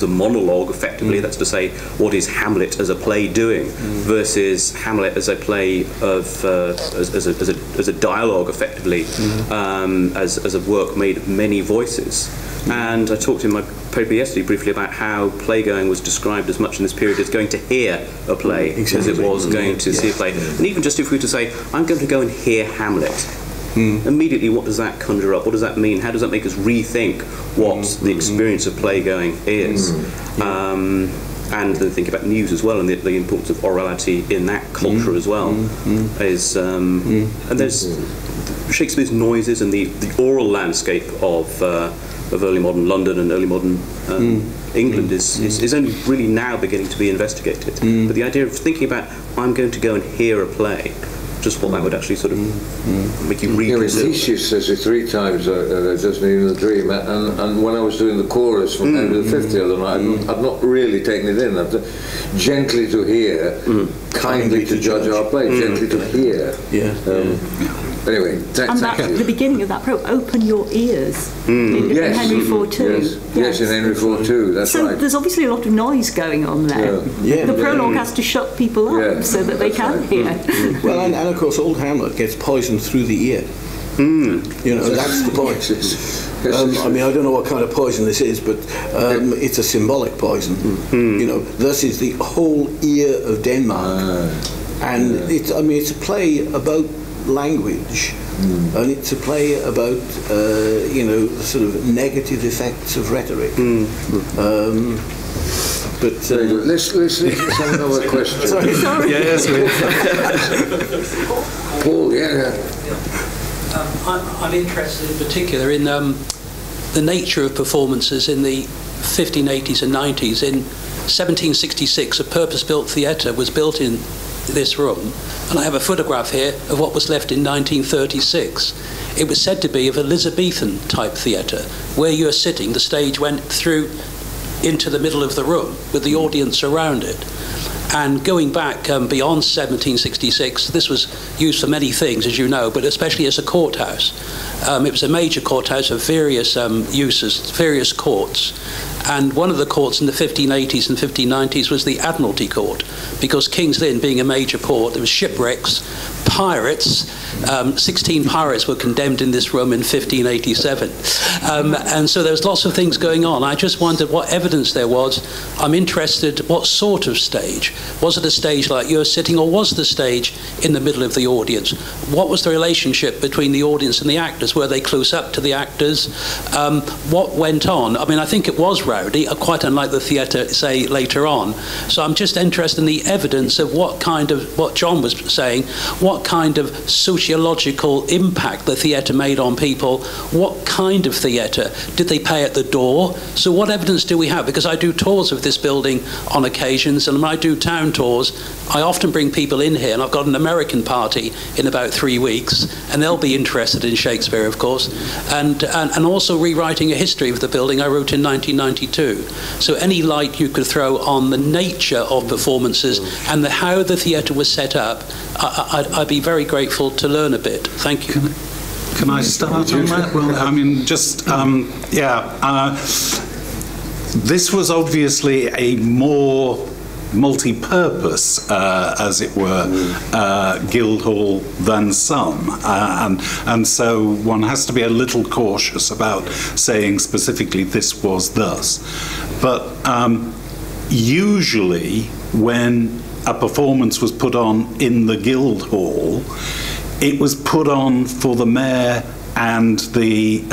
B: monologue, effectively. That's to say, what is Hamlet as a play doing versus Hamlet as a play of as a dialogue, effectively, as a work made of many voices. And I talked in my paper yesterday briefly about how playgoing was described as much in this period as going to hear a play as it was going to see a play. And even just if we were to say, I'm going to go and hear Hamlet, immediately what does that conjure up? What does that mean? How does that make us rethink what the experience of playgoing is? And then think about news as well, and the importance of orality in that culture as well. And there's Shakespeare's noises and the oral landscape of early modern London and early modern England is only really now beginning to be investigated. But the idea of thinking about, I'm going to go and hear a play, just what that would actually sort of make you reconsider.
F: Theseus says it 3 times, doesn't he, in the dream, and when I was doing the chorus from Henry V the other night, I've not really taken it in. I've gently to hear, kindly to judge our play, gently to hear. Anyway,
E: and the beginning of that program, open your ears, in Henry IV too.
F: Yes, in Henry IV too, that's right.
E: So there's obviously a lot of noise going on there. The prologue has to shut people up so that they can hear.
G: Well, and of course, old Hamlet gets poisoned through the ear. You know, that's the point. I mean, I don't know what kind of poison this is, but it's a symbolic poison. You know, thus is the whole ear of Denmark. And it's a play about language, and it's a play about you know, the sort of negative effects of rhetoric. But
F: let's have another question.
E: Sorry.
C: Yes,
F: Paul,
I: I'm interested in particular in the nature of performances in the 1580s and 90s. In 1766, a purpose-built theatre was built in this room, and I have a photograph here of what was left in 1936. It was said to be of Elizabethan type theatre, where you're sitting, the stage went through into the middle of the room with the audience around it. And going back beyond 1766, this was used for many things, as you know, but especially as a courthouse. It was a major courthouse of various uses, various courts. And one of the courts in the 1580s and 1590s was the Admiralty Court, because King's Lynn being a major port, there was shipwrecks, pirates, 16 pirates were condemned in this room in 1587. And so there was lots of things going on. I just wondered what evidence there was. I'm interested, what sort of stage? Was it a stage like you're sitting, or was the stage in the middle of the audience? What was the relationship between the audience and the actors? Were they close up to the actors? What went on? I mean, I think it was rowdy, quite unlike the theatre, say, later on. So I'm just interested in the evidence of what kind of, what John was saying, what kind of sociological impact the theatre made on people. What kind of theatre? Did they pay at the door? So what evidence do we have? Because I do tours of this building on occasions, and when I do town tours, I often bring people in here, and I've got an American party in about 3 weeks, and they'll be interested in Shakespeare, of course, and also rewriting a history of the building I wrote in 1992. So any light you could throw on the nature of performances and how the theatre was set up, I'd be be very grateful to learn a bit. Thank you.
D: Can I start on that? Well, I mean, just, this was obviously a more multi-purpose, as it were, Guildhall than some, and so one has to be a little cautious about saying specifically this was thus. But usually when a performance was put on in the Guildhall, it was put on for the mayor and the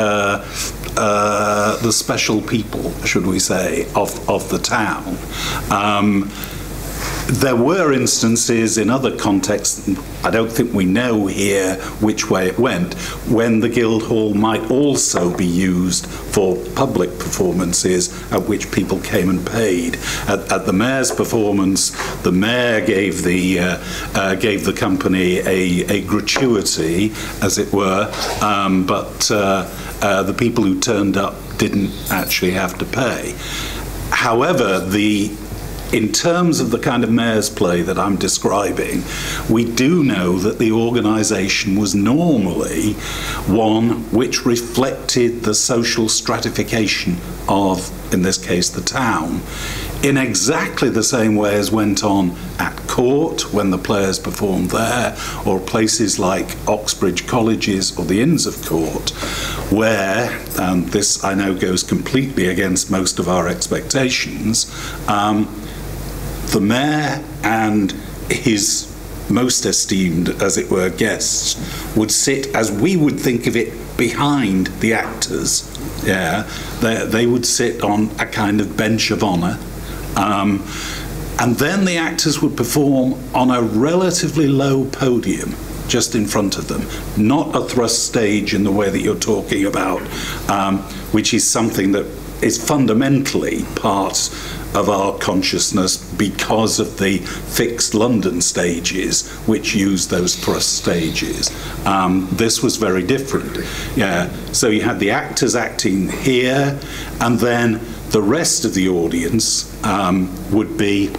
D: special people, should we say, of the town. There were instances in other contexts, I don't think we know here which way it went, when the Guildhall might also be used for public performances at which people came and paid. At the mayor's performance, the mayor gave the company a gratuity, as it were, but the people who turned up didn't actually have to pay. However, in terms of the kind of mayor's play that I'm describing, we do know that the organisation was normally one which reflected the social stratification of, in this case, the town, in exactly the same way as went on at court when the players performed there, or places like Oxbridge colleges or the Inns of Court, where, this I know goes completely against most of our expectations, the mayor and his most esteemed, as it were, guests would sit, as we would think of it, behind the actors. Yeah, they would sit on a kind of bench of honour, and then the actors would perform on a relatively low podium just in front of them, not a thrust stage in the way that you're talking about, which is something that is fundamentally part of our consciousness because of the fixed London stages which use those thrust stages. This was very different. Yeah. So you had the actors acting here, and then the rest of the audience would be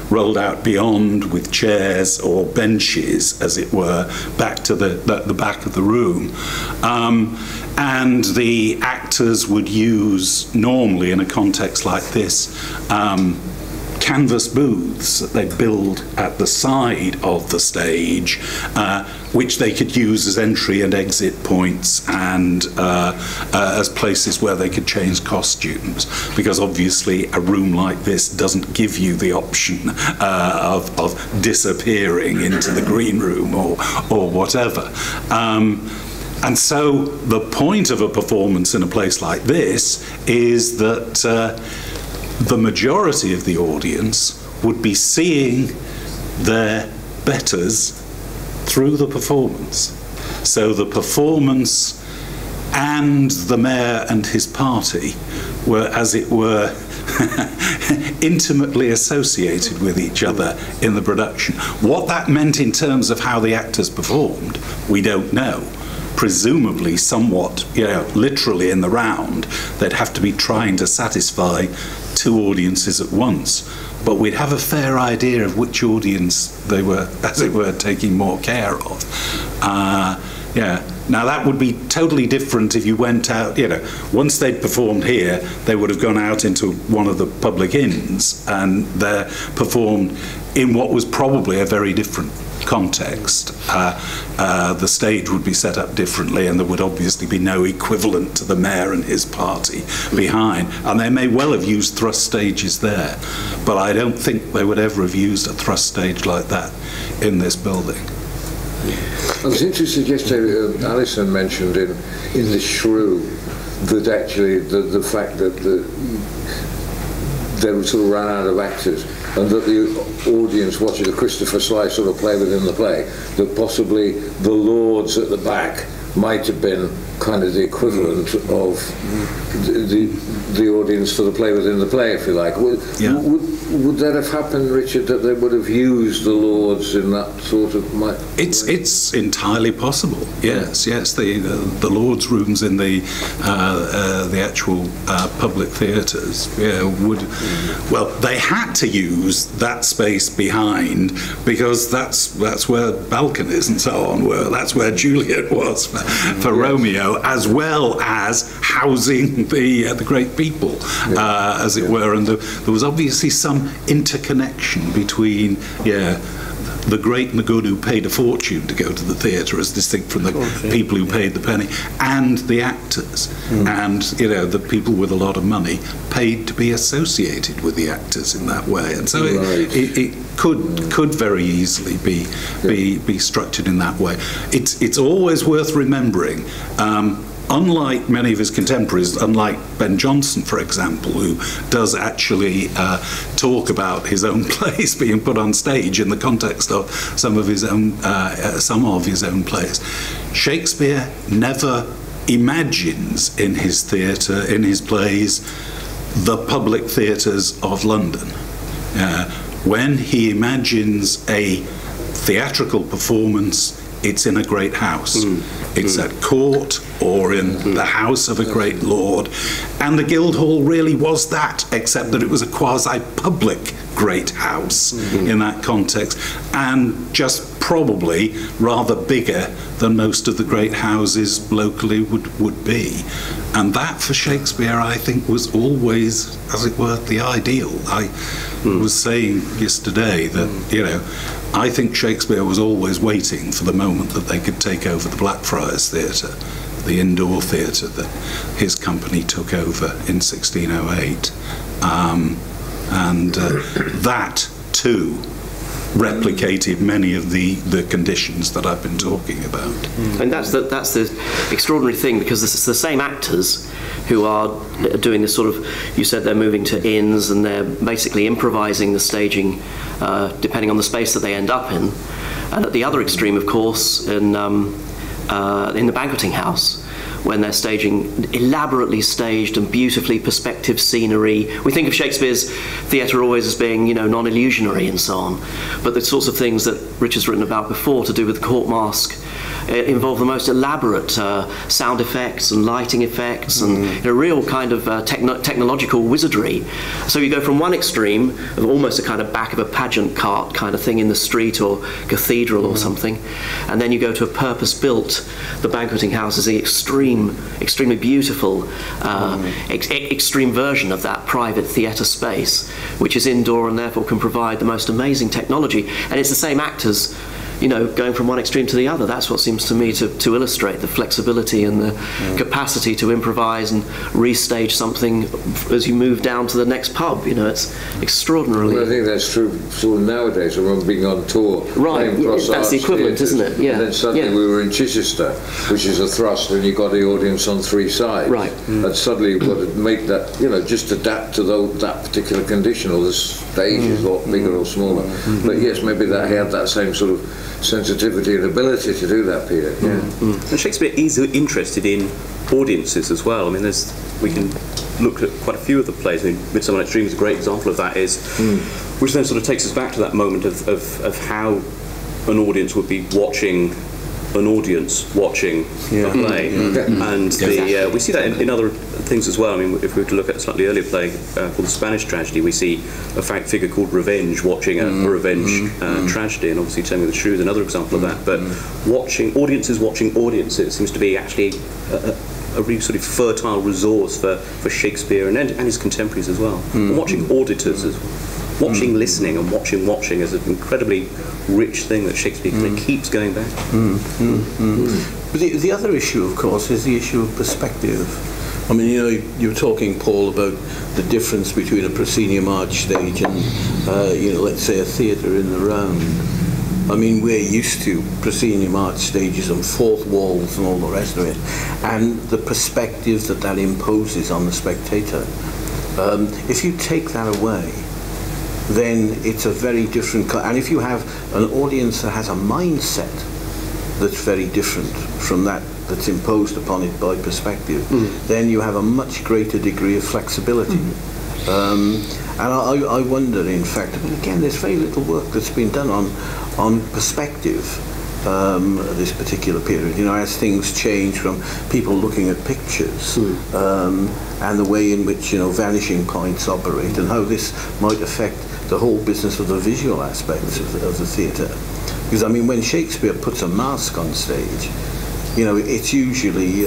D: rolled out beyond with chairs or benches, as it were, back to the back of the room. And the actors would use, normally in a context like this, canvas booths that they build at the side of the stage, which they could use as entry and exit points and as places where they could change costumes, because obviously a room like this doesn't give you the option of disappearing into the green room or whatever. And so the point of a performance in a place like this is that the majority of the audience would be seeing their betters through the performance. So the performance and the mayor and his party were, as it were, intimately associated with each other in the production. What that meant in terms of how the actors performed, we don't know. Presumably somewhat, literally in the round, they'd have to be trying to satisfy two audiences at once. But we'd have a fair idea of which audience they were, as it were, taking more care of. Now that would be totally different if you went out, once they'd performed here, they would have gone out into one of the public inns and they performed in what was probably a very different context. The stage would be set up differently, and there would obviously be no equivalent to the mayor and his party behind. And they may well have used thrust stages there, but I don't think they would ever have used a thrust stage like that in this building.
F: I was interested yesterday, Alison mentioned in the Shrew that actually the fact that they sort of ran out of actors, and that the audience watching the Christopher Sly sort of play within the play, that possibly the lords at the back might have been kind of the equivalent of the audience for the play within the play, if you like. Would that have happened, Richard, that they would have used the Lords in that sort of way?
D: It's entirely possible. Yes. The Lords' rooms in the actual public theatres well, they had to use that space behind, because that's where balconies and so on were. That's where Juliet was for Romeo, as well as housing the great people, as it were. And there was obviously some interconnection between the great and the good who paid a fortune to go to the theatre, as distinct from the people who paid the penny, and the actors. And the people with a lot of money paid to be associated with the actors in that way. And so it could very easily be structured in that way. It's always worth remembering. Unlike many of his contemporaries, unlike Ben Jonson, for example, who does actually talk about his own plays being put on stage in the context of some of his own plays, Shakespeare never imagines in his theatre, in his plays, the public theatres of London. When he imagines a theatrical performance, it's in a great house. It's at court or in the house of a great lord. And the Guildhall really was that, except that it was a quasi-public great house in that context, and just probably rather bigger than most of the great houses locally would be. And that, for Shakespeare, I think, was always, as it were, the ideal. I was saying yesterday that, I think Shakespeare was always waiting for the moment that they could take over the Blackfriars Theatre, the indoor theatre that his company took over in 1608. That, too, replicated many of the conditions that I've been talking about.
C: And that's the extraordinary thing, because this is the same actors who are doing this sort of, you said they're moving to inns and they're basically improvising the staging depending on the space that they end up in. And at the other extreme, of course, in the banqueting house, when they're staging elaborately staged and beautifully perspective scenery. We think of Shakespeare's theatre always as being, non-illusionary and so on, but the sorts of things that Richard's written about before to do with the court masque involve the most elaborate sound effects and lighting effects and a real kind of technological wizardry. So you go from one extreme of almost a kind of back of a pageant cart kind of thing in the street or cathedral or something, and then you go to a purpose-built, the banqueting house is the extremely beautiful extreme version of that private theatre space, which is indoor and therefore can provide the most amazing technology. And it's the same actors, going from one extreme to the other. That's what seems to me to illustrate the flexibility and the capacity to improvise and restage something as you move down to the next pub. It's extraordinarily...
F: Well, I think that's true sort of nowadays. I remember being on tour.
C: Right, that's the equivalent, isn't it? Yeah.
F: And then suddenly we were in Chichester, which is a thrust, and you got the audience on three sides.
C: Right.
F: And suddenly you've got to make that, just adapt to that particular condition, or the stage is a lot bigger or smaller. But yes, maybe that had that same sort of sensitivity and ability to do that, Peter.
B: And Shakespeare is interested in audiences as well. I mean, we can look at quite a few of the plays. I mean, Midsummer Night's Dream is a great example of that, which then sort of takes us back to that moment of how an audience would be watching an audience watching a play. And we see that in other things as well. I mean, if we were to look at a slightly earlier play called The Spanish Tragedy, we see a figure called Revenge watching a revenge tragedy, and obviously Telling the Shrew is another example of that. But watching audiences seems to be actually a really sort of fertile resource for Shakespeare and his contemporaries as well. And watching auditors as well. Watching, listening, and watching is an incredibly rich thing that Shakespeare kind of keeps going back.
G: But the other issue, of course, is the issue of perspective. I mean, you were talking, Paul, about the difference between a proscenium arch stage and, let's say a theatre in the round. I mean, we're used to proscenium arch stages and fourth walls and all the rest of it, and the perspective that imposes on the spectator. If you take that away, then it's a very different... And if you have an audience that has a mindset that's very different from that that's imposed upon it by perspective, then you have a much greater degree of flexibility. And I wonder, in fact, I mean, again, there's very little work that's been done on perspective this particular period. You know, as things change from people looking at pictures and the way in which, you know, vanishing points operate and how this might affect the whole business of the visual aspects of the theatre. Because, I mean, when Shakespeare puts a mask on stage, you know, it's usually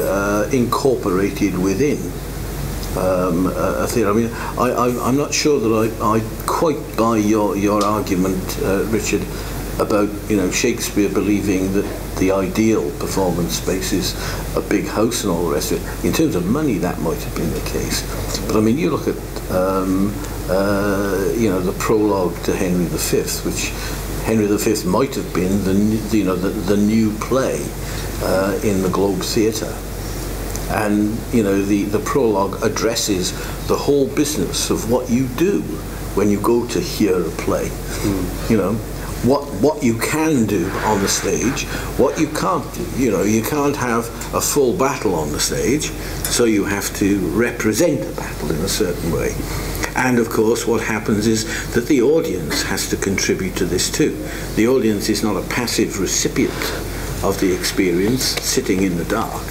G: incorporated within a theatre. I mean, I'm not sure that I quite buy your argument, Richard, about, you know, Shakespeare believing that the ideal performance space is a big house and all the rest of it. In terms of money, that might have been the case. But I mean, you look at you know, the prologue to Henry V, which Henry V might have been the new play in the Globe Theatre. And, you know, the prologue addresses the whole business of what you do when you go to hear a play. You know, what you can do on the stage, what you can't do. You know, you can't have a full battle on the stage, so you have to represent a battle in a certain way. And of course, what happens is that the audience has to contribute to this too. The audience is not a passive recipient of the experience, sitting in the dark.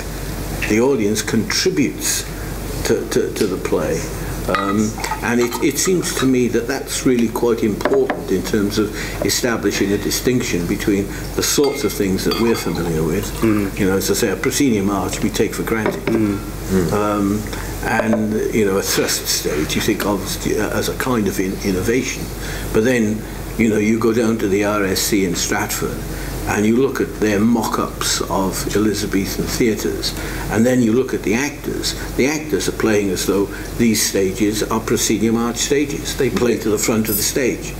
G: The audience contributes to the play. And it seems to me that that's really quite important in terms of establishing a distinction between the sorts of things that we're familiar with. You know, as I say, a proscenium arch we take for granted. And, you know, a thrust stage you think of as a kind of innovation. But then, you know, you go down to the RSC in Stratford and you look at their mock-ups of Elizabethan theatres, and then you look at the actors. The actors are playing as though these stages are proscenium arch stages. They play to the front of the stage.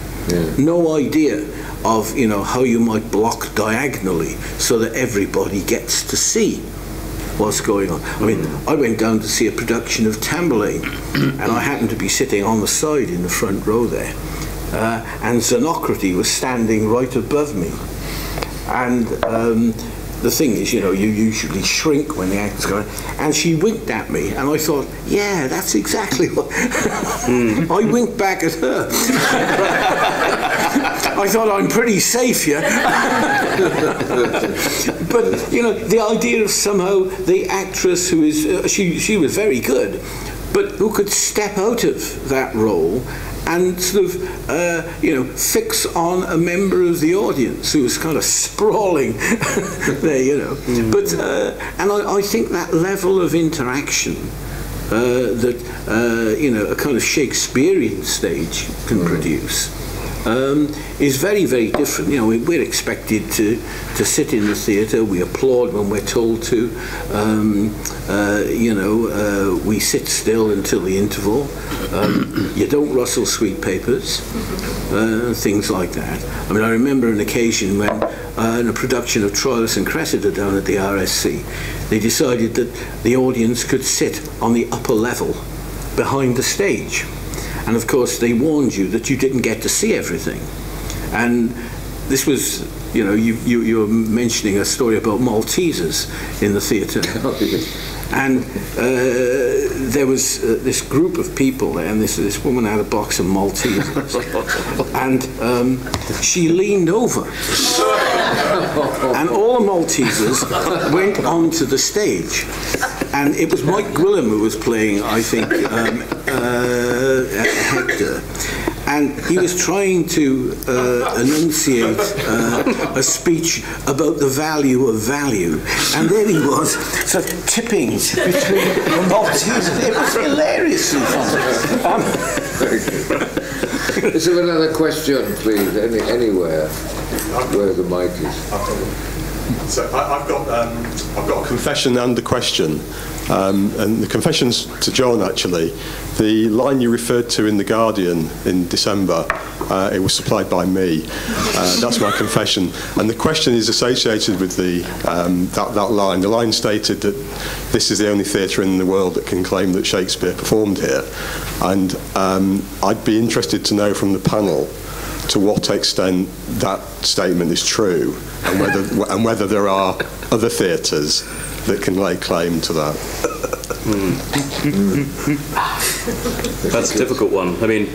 G: No idea of, you know, how you might block diagonally so that everybody gets to see what's going on. I mean, I went down to see a production of Tamburlaine, and I happened to be sitting on the side in the front row there, and Xenocrate was standing right above me. And the thing is, you know, you usually shrink when the actor's going, and she winked at me, and I thought, yeah, that's exactly what... I winked back at her. I thought, I'm pretty safe here. But, you know, the idea of somehow the actress who is... she was very good, but who could step out of that role and sort of, you know, fix on a member of the audience who was kind of sprawling there, you know. But, and I think that level of interaction that, you know, a kind of Shakespearean stage can produce is very, very different. You know, we're expected to sit in the theatre, we applaud when we're told to, you know, we sit still until the interval, you don't rustle sweet papers, things like that. I mean, I remember an occasion when in a production of Troilus and Cressida down at the RSC, they decided that the audience could sit on the upper level behind the stage. And of course, they warned you that you didn't get to see everything. And this was, you know, you were mentioning a story about Maltesers in the theatre. And there was this group of people there, and this woman had a box of Maltesers. And she leaned over. And all the Maltesers went onto the stage. And it was Mike Gwilym who was playing, I think, Hector. And he was trying to enunciate a speech about the value of value. And there he was, sort of tipping between the Maltesers. It was hilariously funny.
F: Is there another question, please? Anywhere where the mic is?
J: So I've got a confession and a question, and the confession's to John actually. The line you referred to in The Guardian in December, it was supplied by me. That's my confession, and the question is associated with that line. The line stated that this is the only theatre in the world that can claim that Shakespeare performed here, and I'd be interested to know from the panel to what extent that statement is true, and whether there are other theatres that can lay claim to that.
B: That's a difficult one. I mean,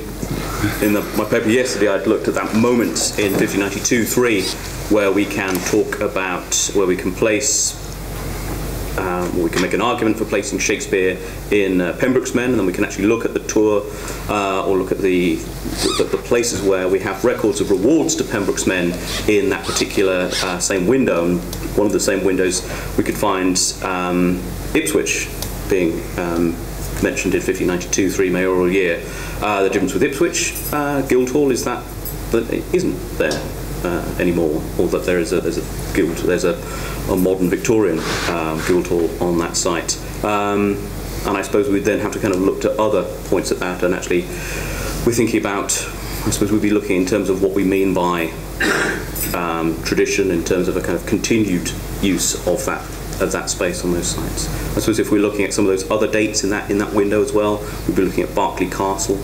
B: in my paper yesterday, I'd looked at that moment in 1592-3 where we can talk about, where we can place, we can make an argument for placing Shakespeare in Pembroke's Men, and then we can actually look at the tour or look at the places where we have records of rewards to Pembroke's Men in that particular same window. And one of the same windows we could find Ipswich being mentioned in 1592-3 mayoral year. The difference with Ipswich Guildhall is that it isn't there anymore, or that there's a modern Victorian Guildhall on that site. And I suppose we'd then have to kind of look to other points at that, and actually we're thinking about, I suppose we'd be looking in terms of what we mean by tradition, in terms of a kind of continued use of that space on those sites. I suppose if we're looking at some of those other dates in that window as well, we'd be looking at Berkeley Castle.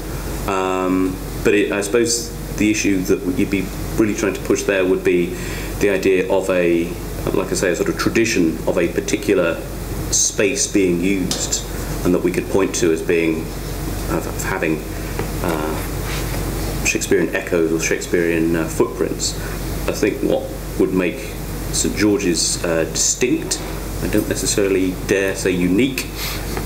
B: But I suppose the issue that you'd be really trying to push there would be the idea of like I say, a sort of tradition of a particular space being used, and that we could point to as being of having Shakespearean echoes or Shakespearean footprints. I think what would make St George's distinct, I don't necessarily dare say unique,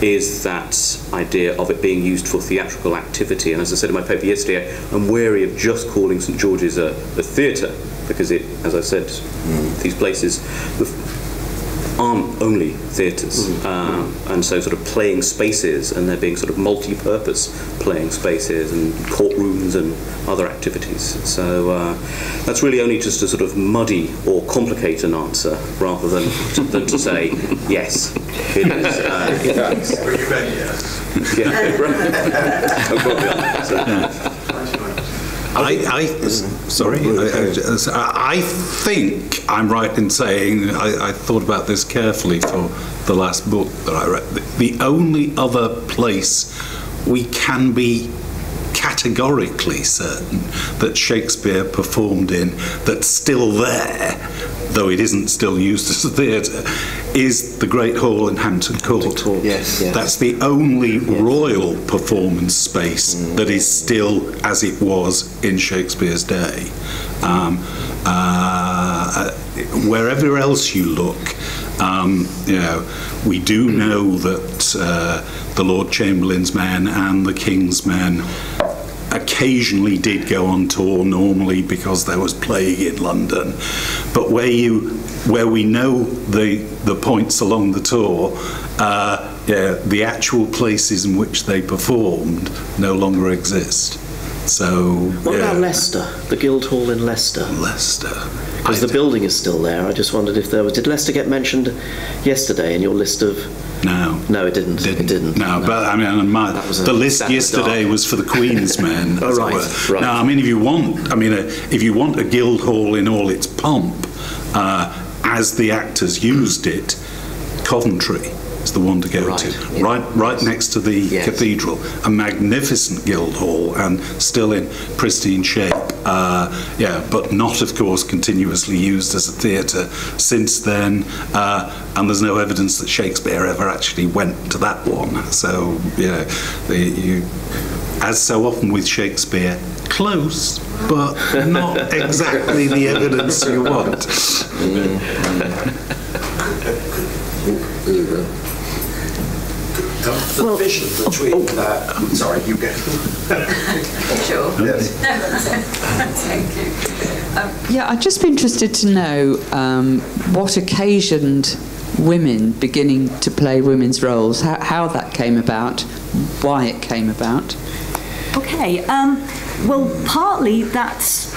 B: is that idea of it being used for theatrical activity. And as I said in my paper yesterday, I'm wary of just calling St George's a theatre, because it, as I said, these places aren't only theatres, and so sort of playing spaces, and they're being sort of multi-purpose playing spaces and courtrooms and other activities. So that's really only just to sort of muddy or complicate an answer, rather than to say yes, it is. Yeah, right.
D: I think I'm right in saying I thought about this carefully for the last book that I read. The only other place we can be categorically certain that Shakespeare performed in that's still there, though it isn't still used as a theatre, is the Great Hall in Hampton Court.
C: Yes.
D: That's the only royal performance space that is still as it was in Shakespeare's day. Wherever else you look, we do know that the Lord Chamberlain's Men and the King's Men occasionally did go on tour, normally because there was plague in London, but where we know the points along the tour, the actual places in which they performed no longer exist. So
C: what about Leicester, the Guildhall in Leicester? Because the building is still there. I just wondered if there was. Did Leicester get mentioned yesterday in your list of? No, it didn't. It didn't.
D: No, but I mean, the list yesterday was for the Queen's Men.
C: Oh, right.
D: Now, I mean, if you want a Guildhall in all its pomp, as the actors used it, Coventry is the one to go to. Right next to the cathedral, a magnificent Guildhall and still in pristine shape. But not, of course, continuously used as a theatre since then. And there's no evidence that Shakespeare ever actually went to that one. So, as so often with Shakespeare, close, but not exactly the evidence you want.
K: The vision between sorry, you go.
L: Sure.
K: Yes.
L: Thank you. I'd just be interested to know what occasioned women beginning to play women's roles, how that came about, why it came about.
E: Okay, well, partly that's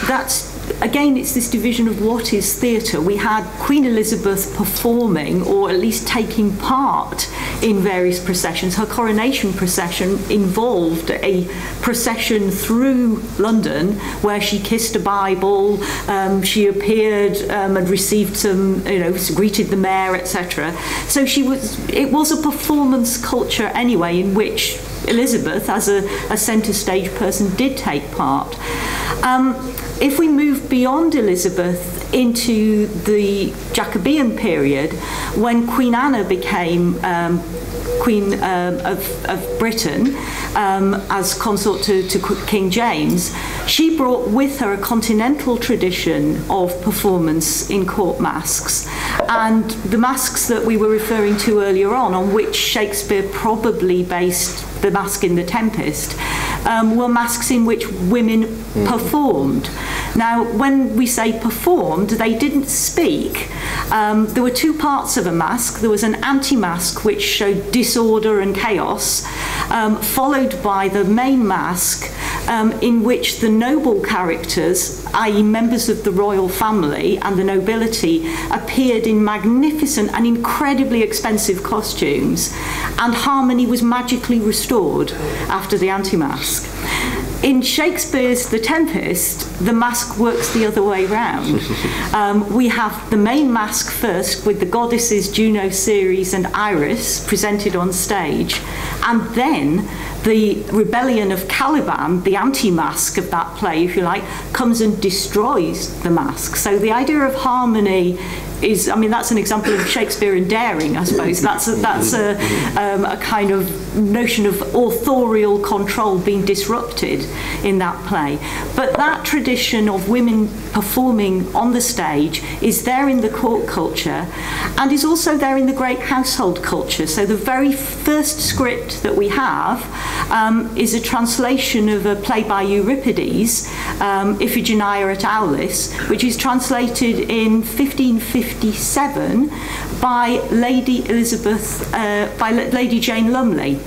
E: again, it's this division of what is theatre. We had Queen Elizabeth performing, or at least taking part in various processions. Her coronation procession involved a procession through London where she kissed a Bible, she appeared and received some, greeted the mayor, etc. So it was a performance culture anyway, in which Elizabeth, as a centre stage person, did take part. If we move beyond Elizabeth, into the Jacobean period, when Queen Anna became Queen of Britain as consort to King James. She brought with her a continental tradition of performance in court masques, and the masques that we were referring to earlier on which Shakespeare probably based the Masque in The Tempest, were masques in which women performed. Now, when we say performed, they didn't speak. There were two parts of a masque. There was an anti-masque, which showed disorder and chaos, followed by the main masque, in which the noble characters, i.e. members of the royal family and the nobility, appeared in magnificent and incredibly expensive costumes, and harmony was magically restored after the anti-masque. In Shakespeare's The Tempest, the masque works the other way round. We have the main masque first, with the goddesses Juno, Ceres and Iris presented on stage, and then the rebellion of Caliban, the anti-masque of that play, if you like, comes and destroys the masque. So the idea of harmony is, I mean, that's an example of Shakespearean daring, I suppose. That's a kind of notion of authorial control being disrupted in that play. But that tradition of women performing on the stage is there in the court culture, and is also there in the great household culture. So the very first script that we have is a translation of a play by Euripides, Iphigenia at Aulis, which is translated in 1557 by Lady Jane Lumley.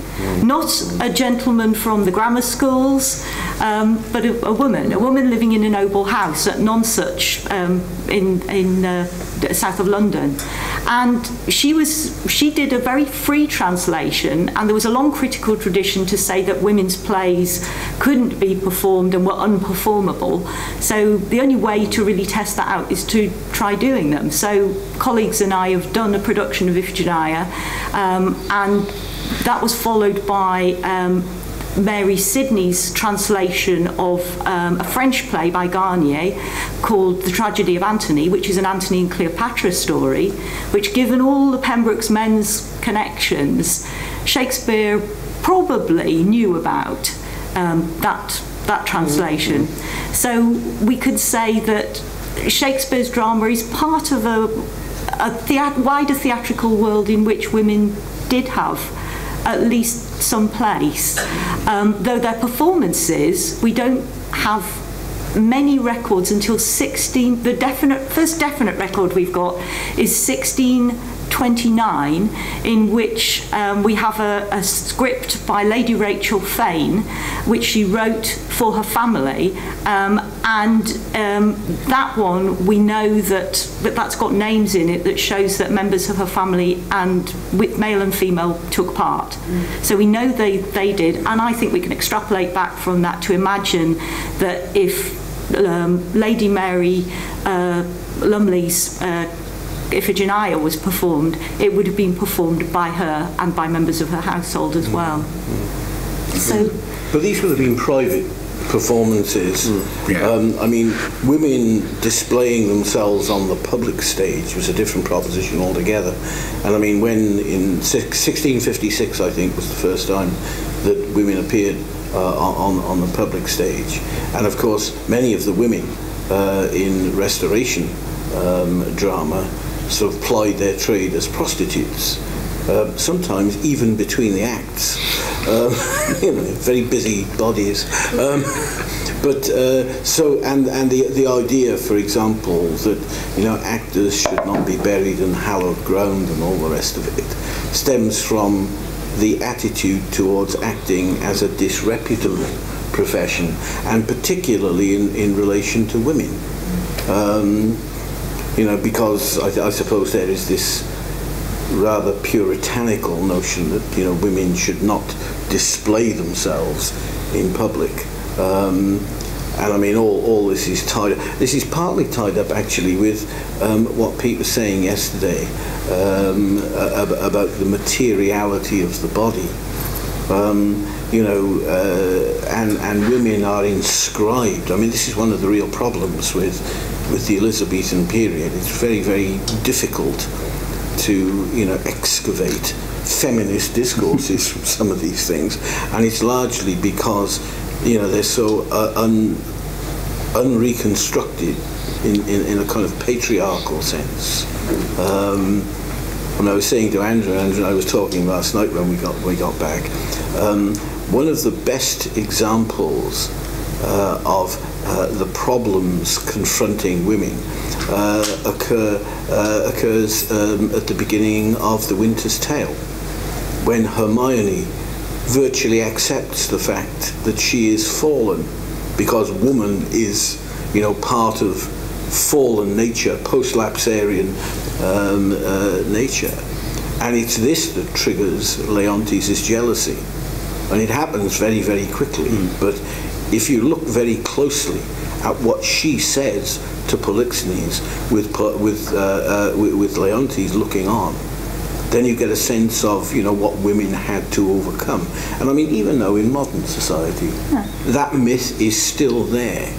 E: Not a gentleman from the grammar schools, but a woman living in a noble house at Nonsuch in south of London. And she did a very free translation, and there was a long critical tradition to say that women's plays couldn't be performed and were unperformable. So the only way to really test that out is to try doing them. So colleagues and I have done a production of Iphigenia, and that was followed by Mary Sidney's translation of a French play by Garnier called The Tragedy of Antony, which is an Antony and Cleopatra story, which, given all the Pembroke's men's connections, Shakespeare probably knew about that translation. So we could say that Shakespeare's drama is part of a wider theatrical world in which women did have at least some place. Though their performances, we don't have many records until first definite record we've got is 1629, in which we have a script by Lady Rachel Fane, which she wrote for her family, and that one, we know that's got names in it that shows that members of her family, and with male and female, took part. So we know they did, and I think we can extrapolate back from that to imagine that if Lady Mary Lumley's Iphigenia was performed, it would have been performed by her and by members of her household as well. So,
G: but these would have been private performances. I mean, women displaying themselves on the public stage was a different proposition altogether. And I mean, when in 1656, I think, was the first time that women appeared on the public stage. And of course, many of the women in Restoration drama sort of plied their trade as prostitutes, sometimes even between the acts. Very busy bodies. And the idea, for example, that actors should not be buried in hallowed ground and all the rest of it, stems from the attitude towards acting as a disreputable profession, and particularly in relation to women. Because I suppose there is this rather puritanical notion that women should not display themselves in public. And I mean, all this is tied up. This is partly tied up actually with what Pete was saying yesterday about the materiality of the body. And women are inscribed. I mean, this is one of the real problems with with the Elizabethan period, it's very, very difficult to, excavate feminist discourses from some of these things, and it's largely because, they're so unreconstructed in a kind of patriarchal sense. When I was saying to Andrew and I was talking last night when we got back, one of the best examples of the problems confronting women occurs at the beginning of The Winter's Tale, when Hermione virtually accepts the fact that she is fallen, because woman is, part of fallen nature, post-lapsarian nature. And it's this that triggers Leontes' jealousy. And it happens very, very quickly. But if you look very closely at what she says to Polixenes with Leontes looking on, then you get a sense of, what women had to overcome. And I mean, even though in modern society, that myth is still there.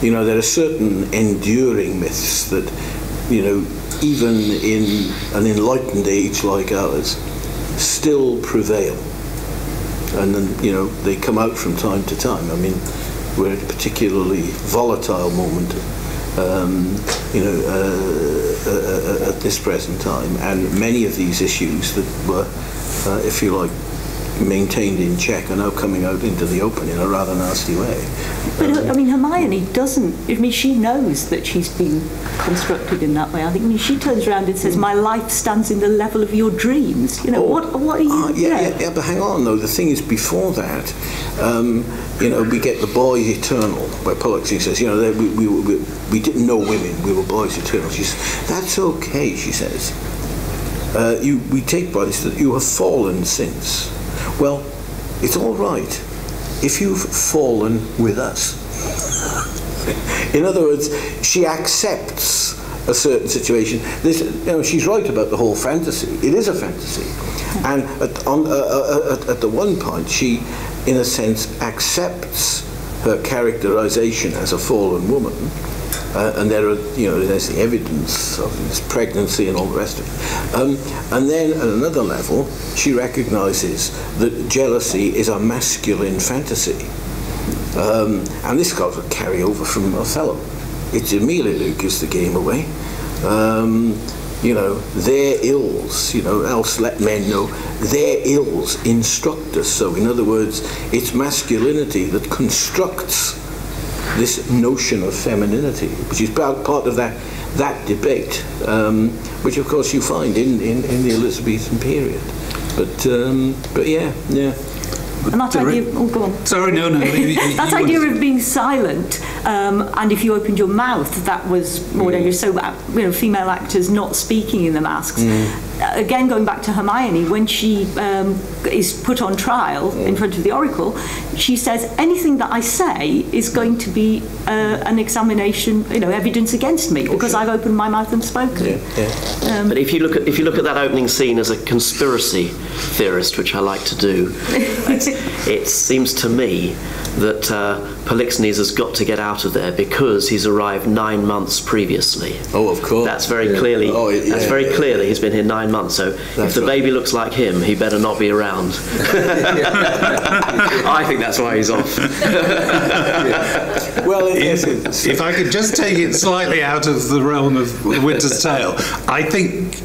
G: There are certain enduring myths that, even in an enlightened age like ours, still prevail. And then, they come out from time to time. I mean, we're at a particularly volatile moment, at this present time, and many of these issues that were, if you like, maintained in check are now coming out into the open in a rather nasty way.
E: But Hermione doesn't. She knows that she's been constructed in that way. She turns around and says, "My life stands in the level of your dreams." What are you?
G: Yeah. But hang on, though. The thing is, before that, we get the boys eternal, where Polixenes says, we didn't know women, we were boys eternal. She says, "That's okay," she says. We take by this that you have fallen since. Well, it's all right if you've fallen with us. In other words, she accepts a certain situation. She's right about the whole fantasy. It is a fantasy. And at the one point, she, in a sense, accepts her characterization as a fallen woman. And there's the evidence of this pregnancy and all the rest of it. And then at another level, she recognizes that jealousy is a masculine fantasy. And this got a carryover from Othello. It's Emilia who gives the game away. Their ills, else let men know, their ills instruct us. So in other words, it's masculinity that constructs this notion of femininity, which is part of that debate, which of course you find in the Elizabethan period. But yeah.
E: And that idea, go on.
D: Sorry, no.
E: That idea of being silent, and if you opened your mouth, that was more dangerous. So, female actors not speaking in the masks. Again, going back to Hermione, when she is put on trial in front of the Oracle, she says, anything that I say is going to be an examination, evidence against me, because I've opened my mouth and spoken.
C: But if you look at that opening scene as a conspiracy theorist, which I like to do, it seems to me that Polixenes has got to get out of there because he's arrived 9 months previously.
G: Oh, of course.
C: That's very clearly. That's very clear that he's been here 9 months. So if the baby looks like him, he better not be around. I think that's why he's off.
D: Well, if I could just take it slightly out of the realm of Winter's Tale, I think,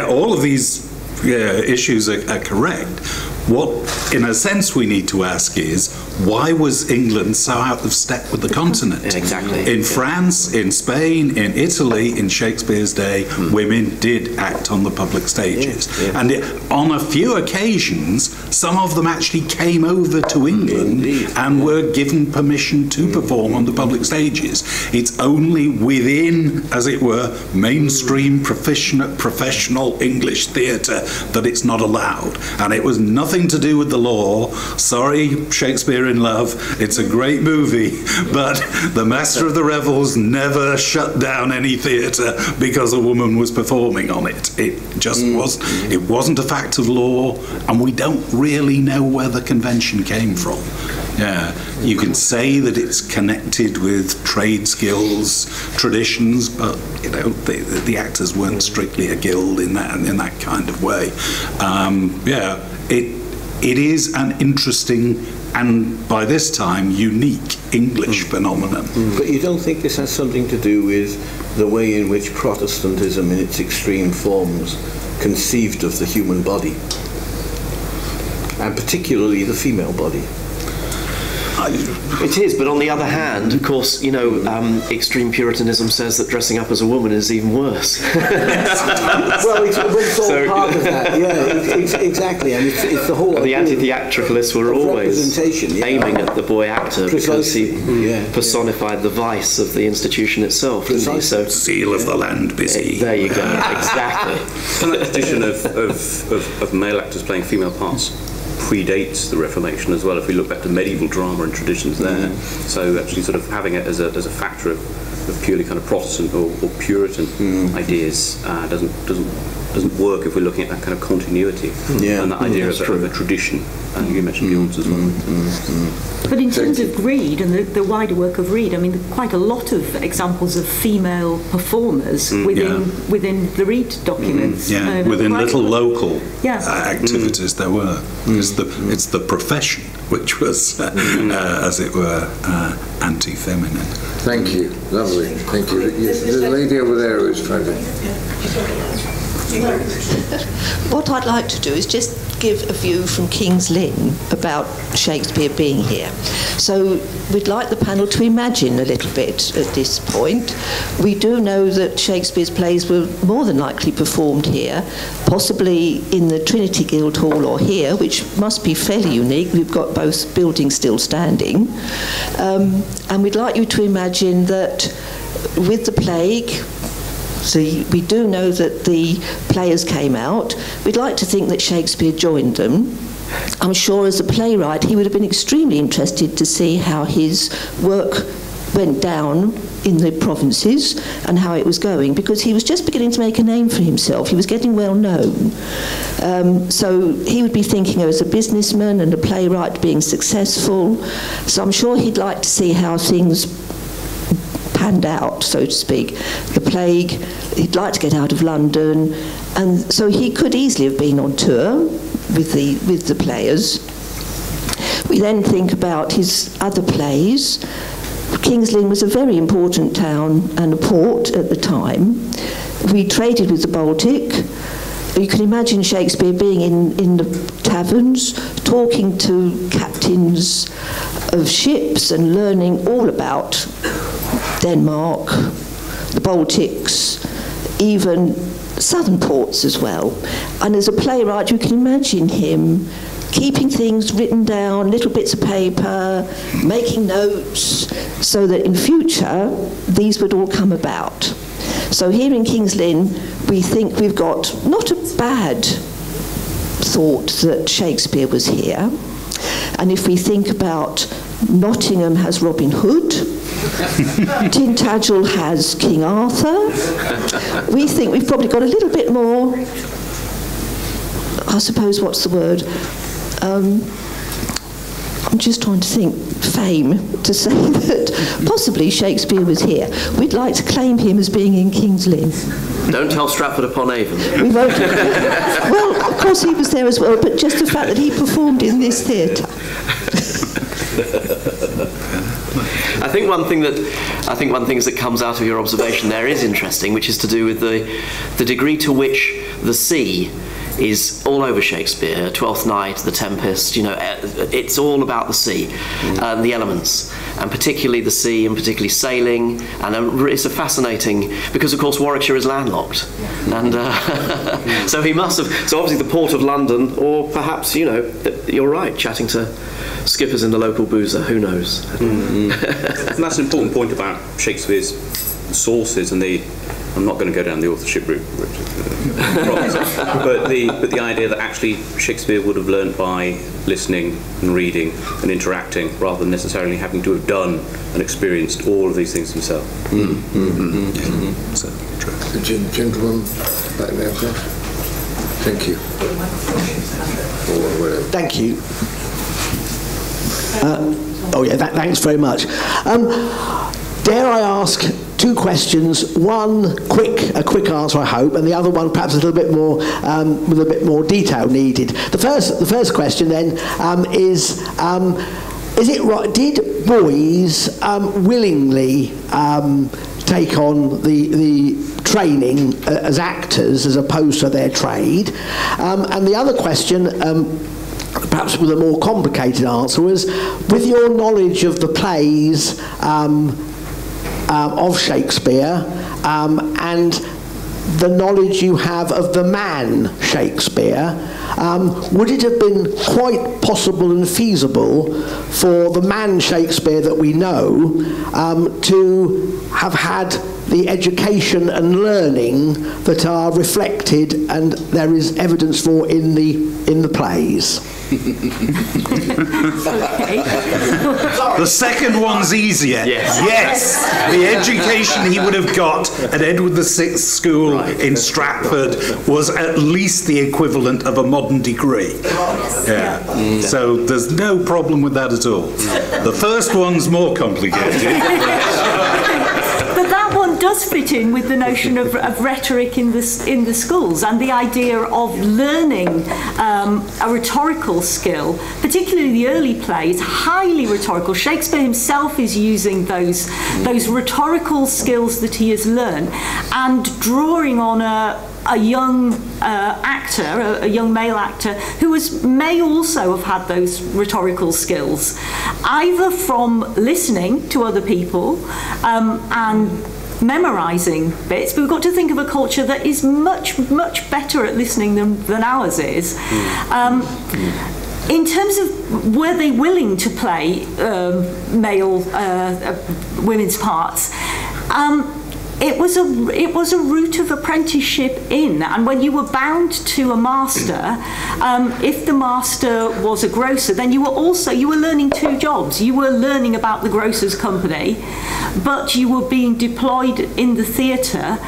D: all of these issues are correct. What, in a sense, we need to ask is, why was England so out of step with the continent?
C: Exactly.
D: In France, in Spain, in Italy, in Shakespeare's day, women did act on the public stages. And on a few occasions, some of them actually came over to England and were given permission to perform on the public stages. It's only within, as it were, mainstream professional English theatre that it's not allowed. And it was nothing to do with the law. Sorry, Shakespeare in Love. It's a great movie, but the Master of the Revels never shut down any theatre because a woman was performing on it. It just it wasn't a fact of law, and we don't really know where the convention came from. Yeah, you can say that it's connected with trade skills, traditions, but you know the actors weren't strictly a guild in that kind of way. Yeah, it is an interesting and by this time unique English phenomenon.
G: But you don't think this has something to do with the way in which Protestantism in its extreme forms conceived of the human body, and particularly the female body?
C: It is, but on the other hand, of course, you know, extreme Puritanism says that dressing up as a woman is even worse.
G: Well, it's all part of that. Yeah, exactly, and it's the whole.
C: And the anti-theatricalists were always aiming at the boy actor because he personified the vice of the institution itself. So
D: seal of the land busy.
C: There you go. Exactly.
B: And that tradition of male actors playing female parts predates the Reformation as well, if we look back to medieval drama and traditions there. So actually sort of having it as a factor of purely kind of Protestant or Puritan ideas doesn't work if we're looking at that kind of continuity and that idea of a tradition. And you mentioned Bjorn's as well.
E: But in terms of Reed and the wider work of Reed, I mean, quite a lot of examples of female performers within the Reed documents.
D: Within little local activities there were. It's the profession which was, as it were, anti-feminine.
F: Thank you. Lovely. Thank you. The lady over there who is trying to...
M: What I'd like to do is just give a view from King's Lynn about Shakespeare being here. So we'd like the panel to imagine a little bit at this point. We do know that Shakespeare's plays were more than likely performed here, possibly in the Trinity Guildhall or here, which must be fairly unique. We've got both buildings still standing. And we'd like you to imagine that with the plague, so we do know that the players came out. We'd like to think that Shakespeare joined them. I'm sure as a playwright he would have been extremely interested to see how his work went down in the provinces and how it was going, because he was just beginning to make a name for himself. He was getting well known. So he would be thinking as a businessman and a playwright being successful. So I'm sure he'd like to see how things panned out, so to speak. The plague, he'd like to get out of London, and so he could easily have been on tour with the players. We then think about his other plays. King's Lynn was a very important town and a port at the time. We traded with the Baltic. You can imagine Shakespeare being in the taverns, talking to captains of ships and learning all about Denmark, the Baltics, even southern ports as well. And as a playwright, you can imagine him keeping things written down, little bits of paper, making notes, so that in future these would all come about. So here in King's Lynn, we think we've got not a bad thought that Shakespeare was here. And if we think about Nottingham has Robin Hood, Tintagel has King Arthur, we think we've probably got a little bit more, I suppose, what's the word? I'm just trying to think, fame, to say that possibly Shakespeare was here. We'd like to claim him as being in King's Lynn.
C: Don't tell Stratford-upon-Avon.
M: We won't. Well, of course he was there as well, but just the fact that he performed in this theatre.
C: I think one thing that comes out of your observation there is interesting, which is to do with the degree to which the sea is all over Shakespeare. Twelfth Night, The Tempest, you know, it's all about the sea, the elements, and particularly the sea, and particularly sailing. And it's a fascinating, because of course Warwickshire is landlocked, and so he must have. So obviously the port of London, or perhaps, you know, you're right, chatting to skippers in the local boozer. Who knows?
B: And that's an important point about Shakespeare's sources and I'm not going to go down the authorship route, but the idea that actually Shakespeare would have learnt by listening and reading and interacting, rather than necessarily having to have done and experienced all of these things himself.
F: So, the gentleman back there, please. Thank you.
N: Thank you. Thanks very much. Dare I ask 2 questions? One a quick answer, I hope, and the other one perhaps a little bit more with a bit more detail needed. The first question then is it right? Did boys willingly take on the training as actors as opposed to their trade? And the other question, perhaps with a more complicated answer, was with your knowledge of the plays of Shakespeare and the knowledge you have of the man Shakespeare, would it have been quite possible and feasible for the man Shakespeare that we know to have had the education and learning that are reflected and there is evidence for in the plays?
D: The second one's easier. Yes. The education he would have got at Edward VI School in Stratford was at least the equivalent of a modern degree. So there's no problem with that at all. The first one's more complicated.
E: But that one does fit in with the notion of rhetoric in the schools and the idea of learning a rhetorical skill, particularly the early plays, highly rhetorical. Shakespeare himself is using those rhetorical skills that he has learned and drawing on a young actor, a young male actor, who may also have had those rhetorical skills, either from listening to other people and memorising bits, but we've got to think of a culture that is much, much better at listening than ours is. In terms of were they willing to play male women's parts, it was a route of apprenticeship in, and when you were bound to a master, if the master was a grocer, then you were learning 2 jobs. You were learning about the grocer's company, but you were being deployed in the theatre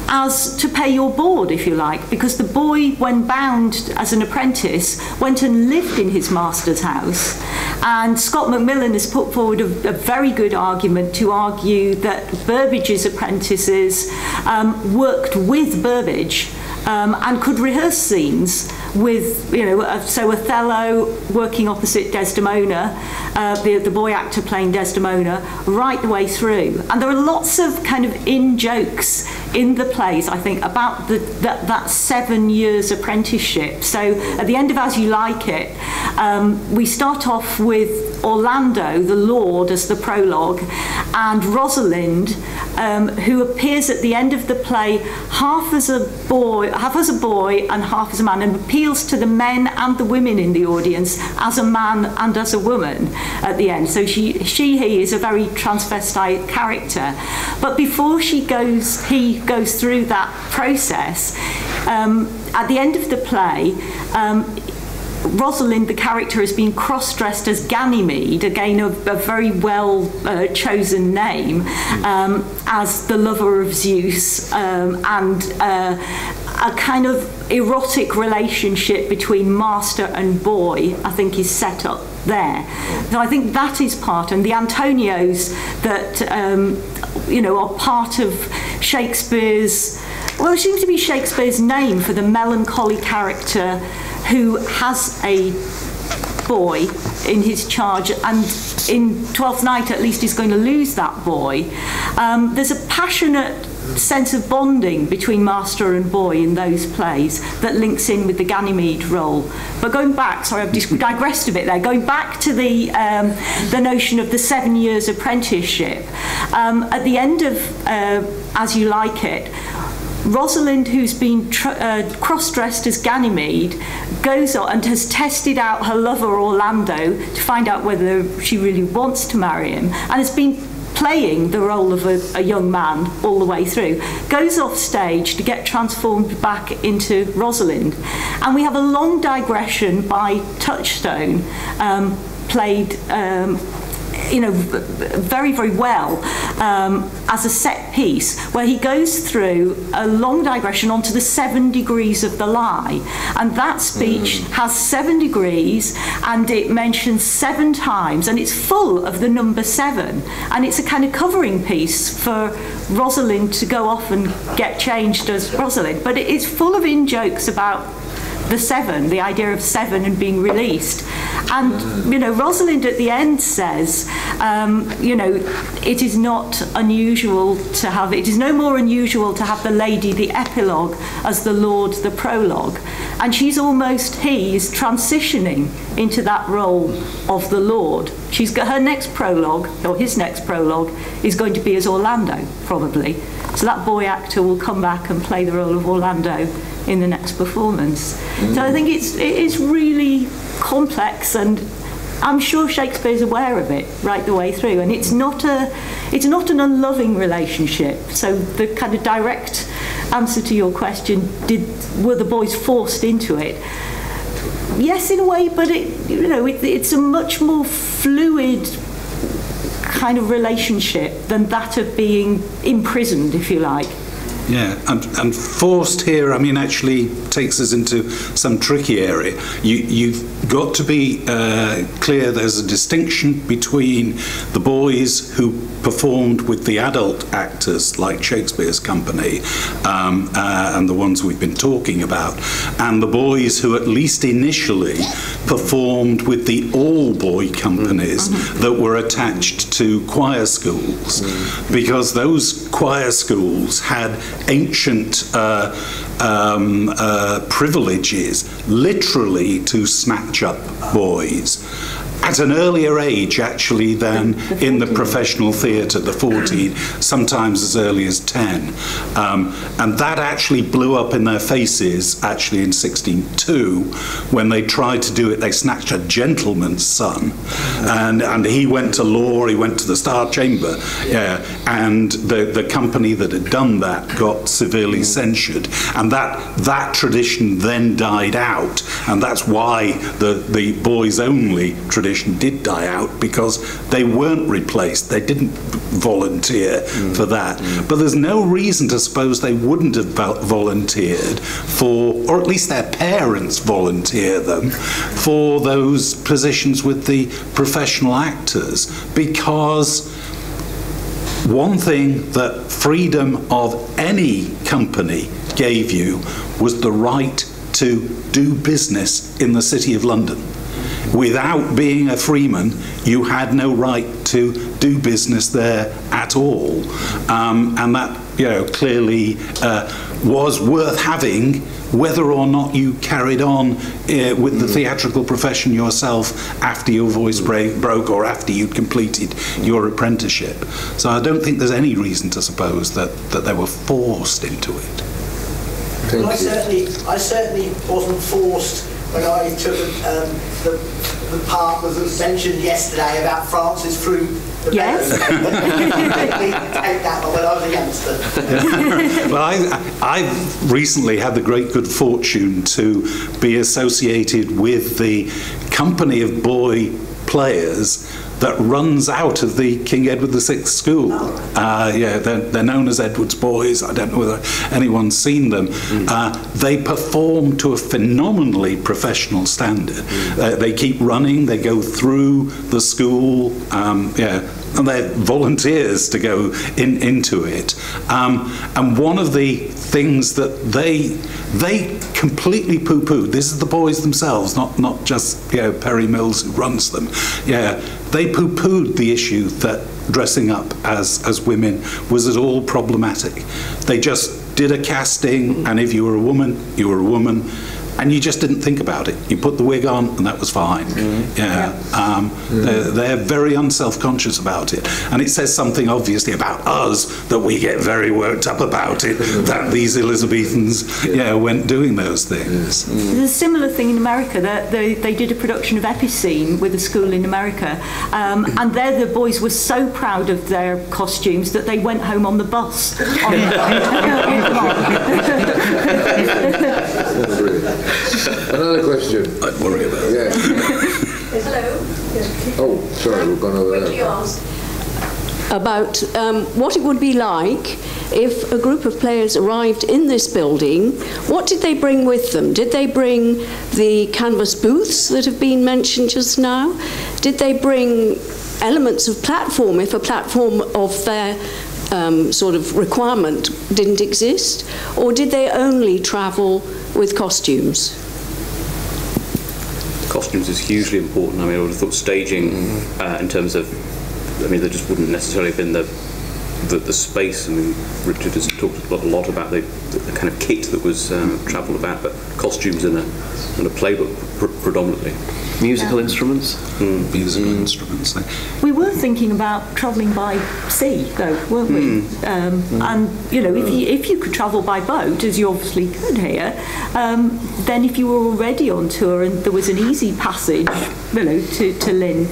E: as to pay your board, if you like, because the boy, when bound as an apprentice, went and lived in his master's house. And Scott Macmillan has put forward a very good argument to argue that Burbage's apprentices worked with Burbage and could rehearse scenes with, so Othello working opposite Desdemona, the boy actor playing Desdemona, right the way through. And there are lots of kind of in-jokes in the plays, I think, about that 7 years apprenticeship. So at the end of As You Like It, we start off with Orlando, the Lord, as the prologue, and Rosalind, who appears at the end of the play half as a boy and half as a man, and appeals to the men and the women in the audience as a man and as a woman at the end. So he is a very transvestite character. But before he goes through that process, at the end of the play, Rosalind, the character, has been cross-dressed as Ganymede, again a very well chosen name, as the lover of Zeus, and a kind of erotic relationship between master and boy, I think, is set up there. So I think that is part, and the Antonios that are part of Shakespeare's. Well, it seems to be Shakespeare's name for the melancholy character who has a boy in his charge, and in Twelfth Night at least he's going to lose that boy. There's a passionate sense of bonding between master and boy in those plays that links in with the Ganymede role. But going back, sorry, I've digressed a bit there, going back to the notion of the 7 years apprenticeship, at the end of As You Like It, Rosalind, who's been cross-dressed as Ganymede, goes on and has tested out her lover Orlando to find out whether she really wants to marry him, and has been playing the role of a young man all the way through, goes off stage to get transformed back into Rosalind. And we have a long digression by Touchstone, played very, very well as a set piece, where he goes through a long digression onto the 7 degrees of the lie. And that speech has 7 degrees, and it mentions 7 times, and it's full of the number 7. And it's a kind of covering piece for Rosalind to go off and get changed as Rosalind. But it's full of in-jokes about the 7, the idea of 7 and being released. And, Rosalind at the end says, it is not unusual to have, it is no more unusual to have the lady the epilogue as the lord the prologue. And he's transitioning into that role of the lord. She's got her next prologue, or his next prologue, is going to be as Orlando, probably. So that boy actor will come back and play the role of Orlando in the next performance. So I think it is really complex, and I'm sure Shakespeare's aware of it right the way through. And it's not an unloving relationship. So the kind of direct answer to your question, were the boys forced into it? Yes, in a way, but it's a much more fluid kind of relationship than that of being imprisoned, if you like.
D: Yeah, and forced here, actually takes us into some tricky area. You've got to be clear there's a distinction between the boys who performed with the adult actors, like Shakespeare's company, and the ones we've been talking about, and the boys who, at least initially, performed with the all-boy companies that were attached to choir schools, because those choir schools had ancient privileges, literally, to snatch up boys at an earlier age, actually, than in the professional theatre, the 14, sometimes as early as 10. And that actually blew up in their faces, actually, in 1602, when they tried to do it. They snatched a gentleman's son, and he went to law, he went to the Star Chamber, and the company that had done that got severely censured. And that tradition then died out, and that's why the boys-only tradition did die out, because they weren't replaced. They didn't volunteer for that. But there's no reason to suppose they wouldn't have volunteered for, or at least their parents volunteer them, for those positions with the professional actors, because one thing that freedom of any company gave you was the right to do business in the City of London. Without being a freeman, you had no right to do business there at all. And that, clearly was worth having, whether or not you carried on with the theatrical profession yourself after your voice broke or after you'd completed your apprenticeship. So I don't think there's any reason to suppose that they were forced into it.
N: Well, I certainly wasn't forced when I took the part that was mentioned yesterday about Francis through the
E: yes.
N: take that when I was a youngster.
D: Well, I've recently had the great good fortune to be associated with the company of boy players that runs out of the King Edward VI School. They're known as Edward's Boys. I don't know whether anyone's seen them. They perform to a phenomenally professional standard. They keep running, they go through the school, and they're volunteers to go into it. And one of the things that they completely poo-pooed, this is the boys themselves, not just Perry Mills who runs them. They poo-pooed the issue that dressing up as women was at all problematic. They just did a casting, and if you were a woman, you were a woman. and you just didn't think about it. You put the wig on, and that was fine. They're very unself-conscious about it, and it says something obviously about us that we get very worked up about it, that these Elizabethans weren't doing those things.
E: There's a similar thing in America. They did a production of Epicene with a school in America, and there the boys were so proud of their costumes that they went home on the bus.
F: Another question.
D: I'd worry about it.
F: Yeah.
O: Hello.
F: Oh, sorry, we've gone over there.
O: About what it would be like if a group of players arrived in this building. What did they bring with them? Did they bring the canvas booths that have been mentioned just now? Did they bring elements of platform if a platform of their sort of requirement didn't exist? Or did they only travel with costumes?
B: Costumes is hugely important. I mean, I would have thought staging in terms of, I mean, there just wouldn't necessarily have been the space. I mean, Richard has talked a lot about the kind of kit that was travelled about, but costumes in a playbook predominantly.
C: Musical instruments?
D: Musical instruments.
E: We were thinking about travelling by sea, though, weren't we? And, you know, if you could travel by boat, as you obviously could here, then if you were already on tour and there was an easy passage, you know, to Lynn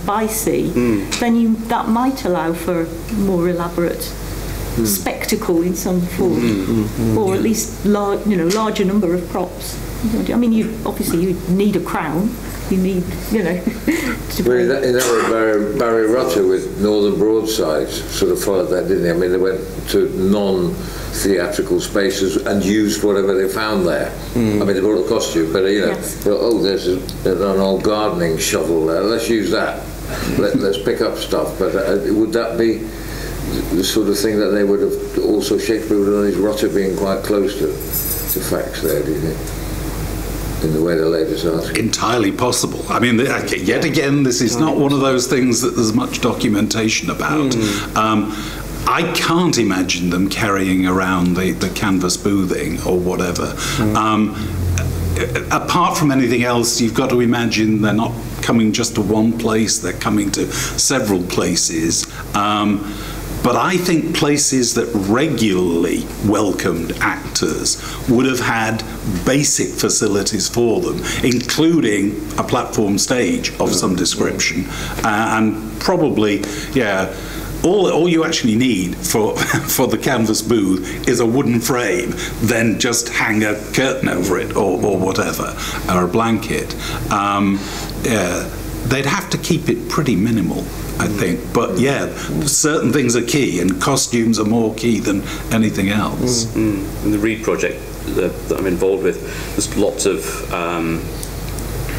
E: by sea, then that might allow for more elaborate spectacle in some form, or at least larger number of props. I mean, you need a crown. You need, you know.
F: Well, in that way, Barry Rutter with Northern Broadsides sort of followed that, didn't he? I mean, they went to non-theatrical spaces and used whatever they found there. I mean, they brought a costume, but you know, there's an old gardening shovel there. Let's use that. Let's pick up stuff. But would that be the sort of thing that they would have? Also, Shakespeare would have done, his Rutter being quite close to facts there, do you think? In the way the ladies ask.
D: Entirely possible. I mean, yet again, this is not one of those things that there's much documentation about. I can't imagine them carrying around the canvas boothing or whatever. Apart from anything else, you've got to imagine they're not coming just to one place, they're coming to several places. But I think places that regularly welcomed actors would have had basic facilities for them, including a platform stage of some description, and probably, all you actually need for the canvas booth is a wooden frame, then just hang a curtain over it or whatever, or a blanket. They'd have to keep it pretty minimal, I think. But certain things are key, and costumes are more key than anything else.
B: In the Reed project that I'm involved with, there's lots of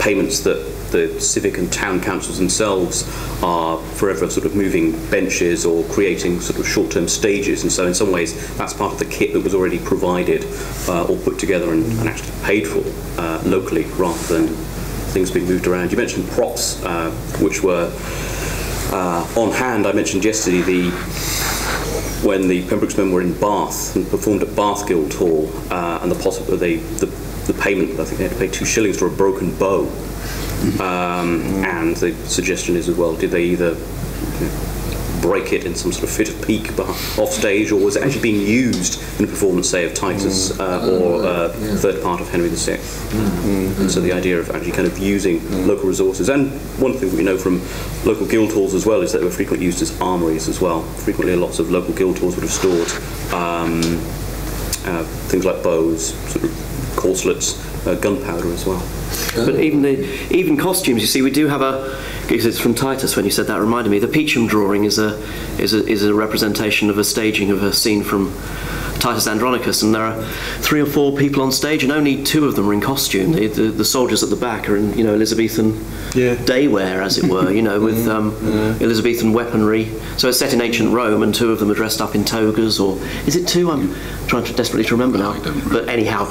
B: payments that the civic and town councils themselves are forever sort of moving benches or creating sort of short-term stages, and so in some ways that's part of the kit that was already provided or put together and actually paid for locally rather than things being moved around. You mentioned props, which were on hand. I mentioned yesterday when the Pembrokes men were in Bath and performed at Bath Guildhall, and the payment, I think they had to pay 2 shillings for a broken bow. And the suggestion is as well, did they either break it in some sort of fit of pique off stage, or was it actually being used in a performance, say, of Titus or third part of Henry VI? And so the idea of actually kind of using local resources. And one thing we know from local guild halls as well is that they were frequently used as armories as well. Frequently lots of local guild halls would have stored things like bows, sort of corselets, gunpowder as well.
C: But even costumes, you see, we do have it's from Titus when you said that, reminded me, the Peacham drawing is a representation of a staging of a scene from Titus Andronicus, and there are 3 or 4 people on stage, and only 2 of them are in costume. The soldiers at the back are in, Elizabethan day wear, as it were, with Elizabethan weaponry. So it's set in ancient Rome, and 2 of them are dressed up in togas, or is it 2? I'm trying to desperately to remember now. But anyhow,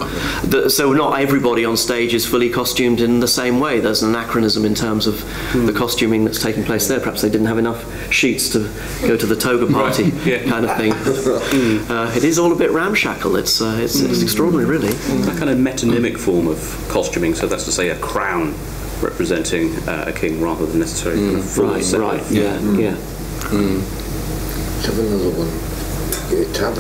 C: so not everybody on stage is fully costumed in the same way. There's an anachronism in terms of the costume costuming that's taking place there. Perhaps they didn't have enough sheets to go to the toga party kind of thing. It is all a bit ramshackle. It's extraordinary, really.
B: A kind of metonymic form of costuming, so that's to say a crown representing a king rather than necessarily kind of full
C: Right, yeah.
F: Let's have another one. Tab.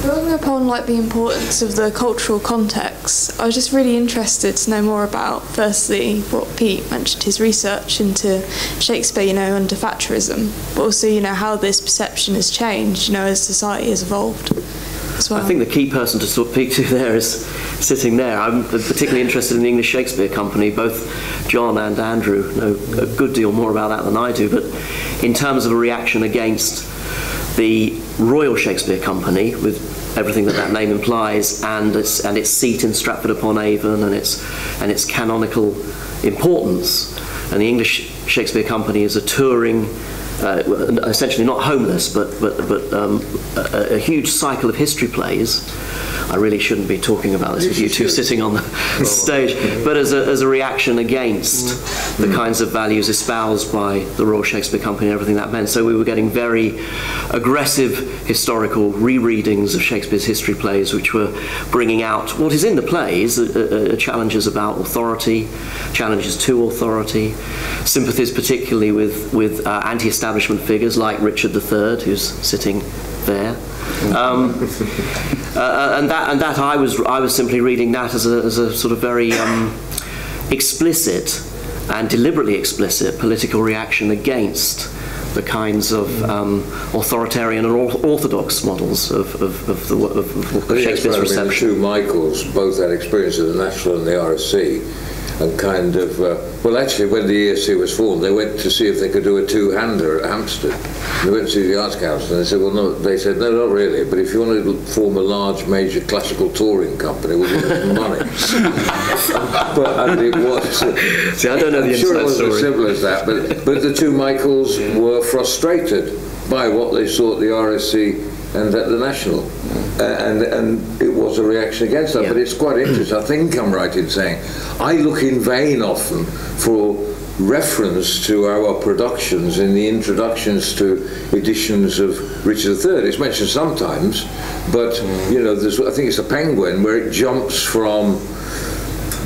P: Building upon the importance of the cultural context, I was just really interested to know more about, firstly, what Pete mentioned, his research into Shakespeare, under Thatcherism, but also, how this perception has changed, as society has evolved as well.
C: I think the key person to speak to there is sitting there. I'm particularly interested in the English Shakespeare Company. Both John and Andrew know a good deal more about that than I do, but in terms of a reaction against the Royal Shakespeare Company, with everything that name implies, and its seat in Stratford-upon-Avon, and its canonical importance. And the English Shakespeare Company is a touring, essentially not homeless, but a huge cycle of history plays. I really shouldn't be talking about this with you two sitting on the stage, but as a reaction against the kinds of values espoused by the Royal Shakespeare Company and everything that meant. So we were getting very aggressive historical rereadings of Shakespeare's history plays, which were bringing out what is in the plays, challenges about authority, challenges to authority, sympathies particularly with anti-establishment figures like Richard III, who's sitting there. And that I was simply reading that as a sort of very explicit and deliberately explicit political reaction against the kinds of authoritarian and orthodox models of Shakespeare's reception.
F: The two Michaels both had experience of the National and the RSC, and kind of, well, actually, when the ESC was formed, they went to see if they could do a two-hander at Hampstead. They went to see the Arts Council, and they said, well, no, not really, but if you want to form a large, major classical touring company, we'll give you some money. And it was...
C: See, I don't know the
F: sure it wasn't
C: story.
F: as simple as that, but the two Michaels were frustrated by what they saw at the RSC and at the National. And it was a reaction against that, but it's quite interesting. I think I'm right in saying I look in vain often for reference to our productions in the introductions to editions of Richard III. It's mentioned sometimes, but I think it's a Penguin where it jumps from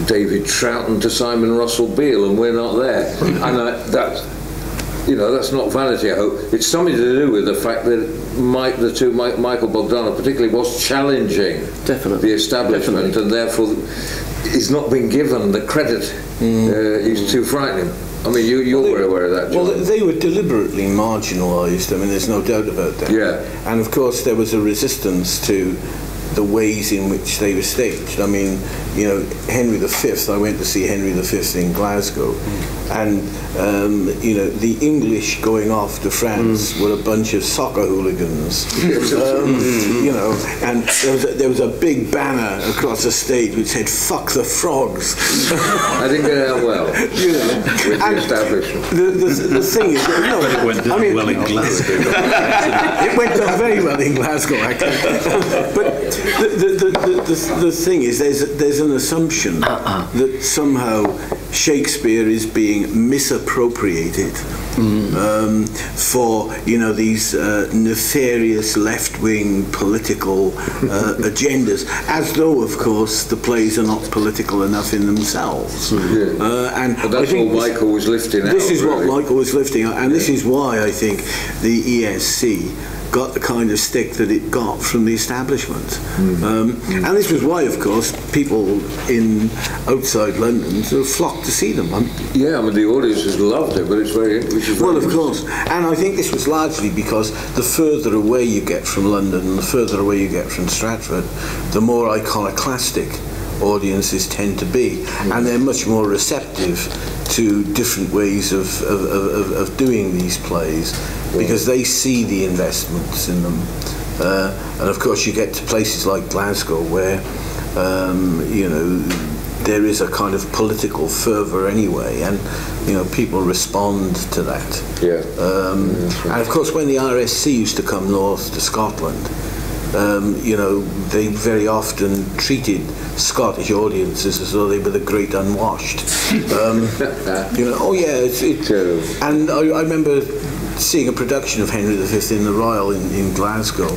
F: David Troughton to Simon Russell Beale, and we're not there. And that's not vanity, I hope. It's something to do with the fact that Michael Bogdanov particularly was challenging the establishment, and therefore he's not been given the credit. He's too frightening. I mean, you're very aware of that, John.
G: Well, they were deliberately marginalised. I mean, there's no doubt about that.
F: Yeah.
G: And of course, there was a resistance to the ways in which they were staged. I mean, Henry V, I went to see Henry V in Glasgow, and the English going off to France were a bunch of soccer hooligans. And there was a big banner across the stage which said "Fuck the frogs."
F: I think they are well. With the establishment.
G: The thing is,
D: it went down well in Glasgow.
G: It went down very well in Glasgow, actually. But the thing is, there's an assumption that somehow Shakespeare is being misappropriated for these nefarious left-wing political agendas, as though, of course, the plays are not political enough in themselves. And
F: but that's what Michael was lifting out.
G: This is what Michael was lifting out, and this is why I think the ESC got the kind of stick that it got from the establishment. And this was why, of course, people outside London sort of flocked to see them.
F: Yeah, I mean, the audiences loved it, but it's very interesting.
G: Well, of course. And I think this was largely because the further away you get from London and the further away you get from Stratford, the more iconoclastic audiences tend to be, and they're much more receptive to different ways of doing these plays, because they see the investments in them. And of course you get to places like Glasgow where there is a kind of political fervour anyway, and people respond to that. And of course when the RSC used to come north to Scotland, you know, they very often treated Scottish audiences as though they were the great unwashed. You know, oh yeah, and I remember seeing a production of Henry V in the Royal in Glasgow,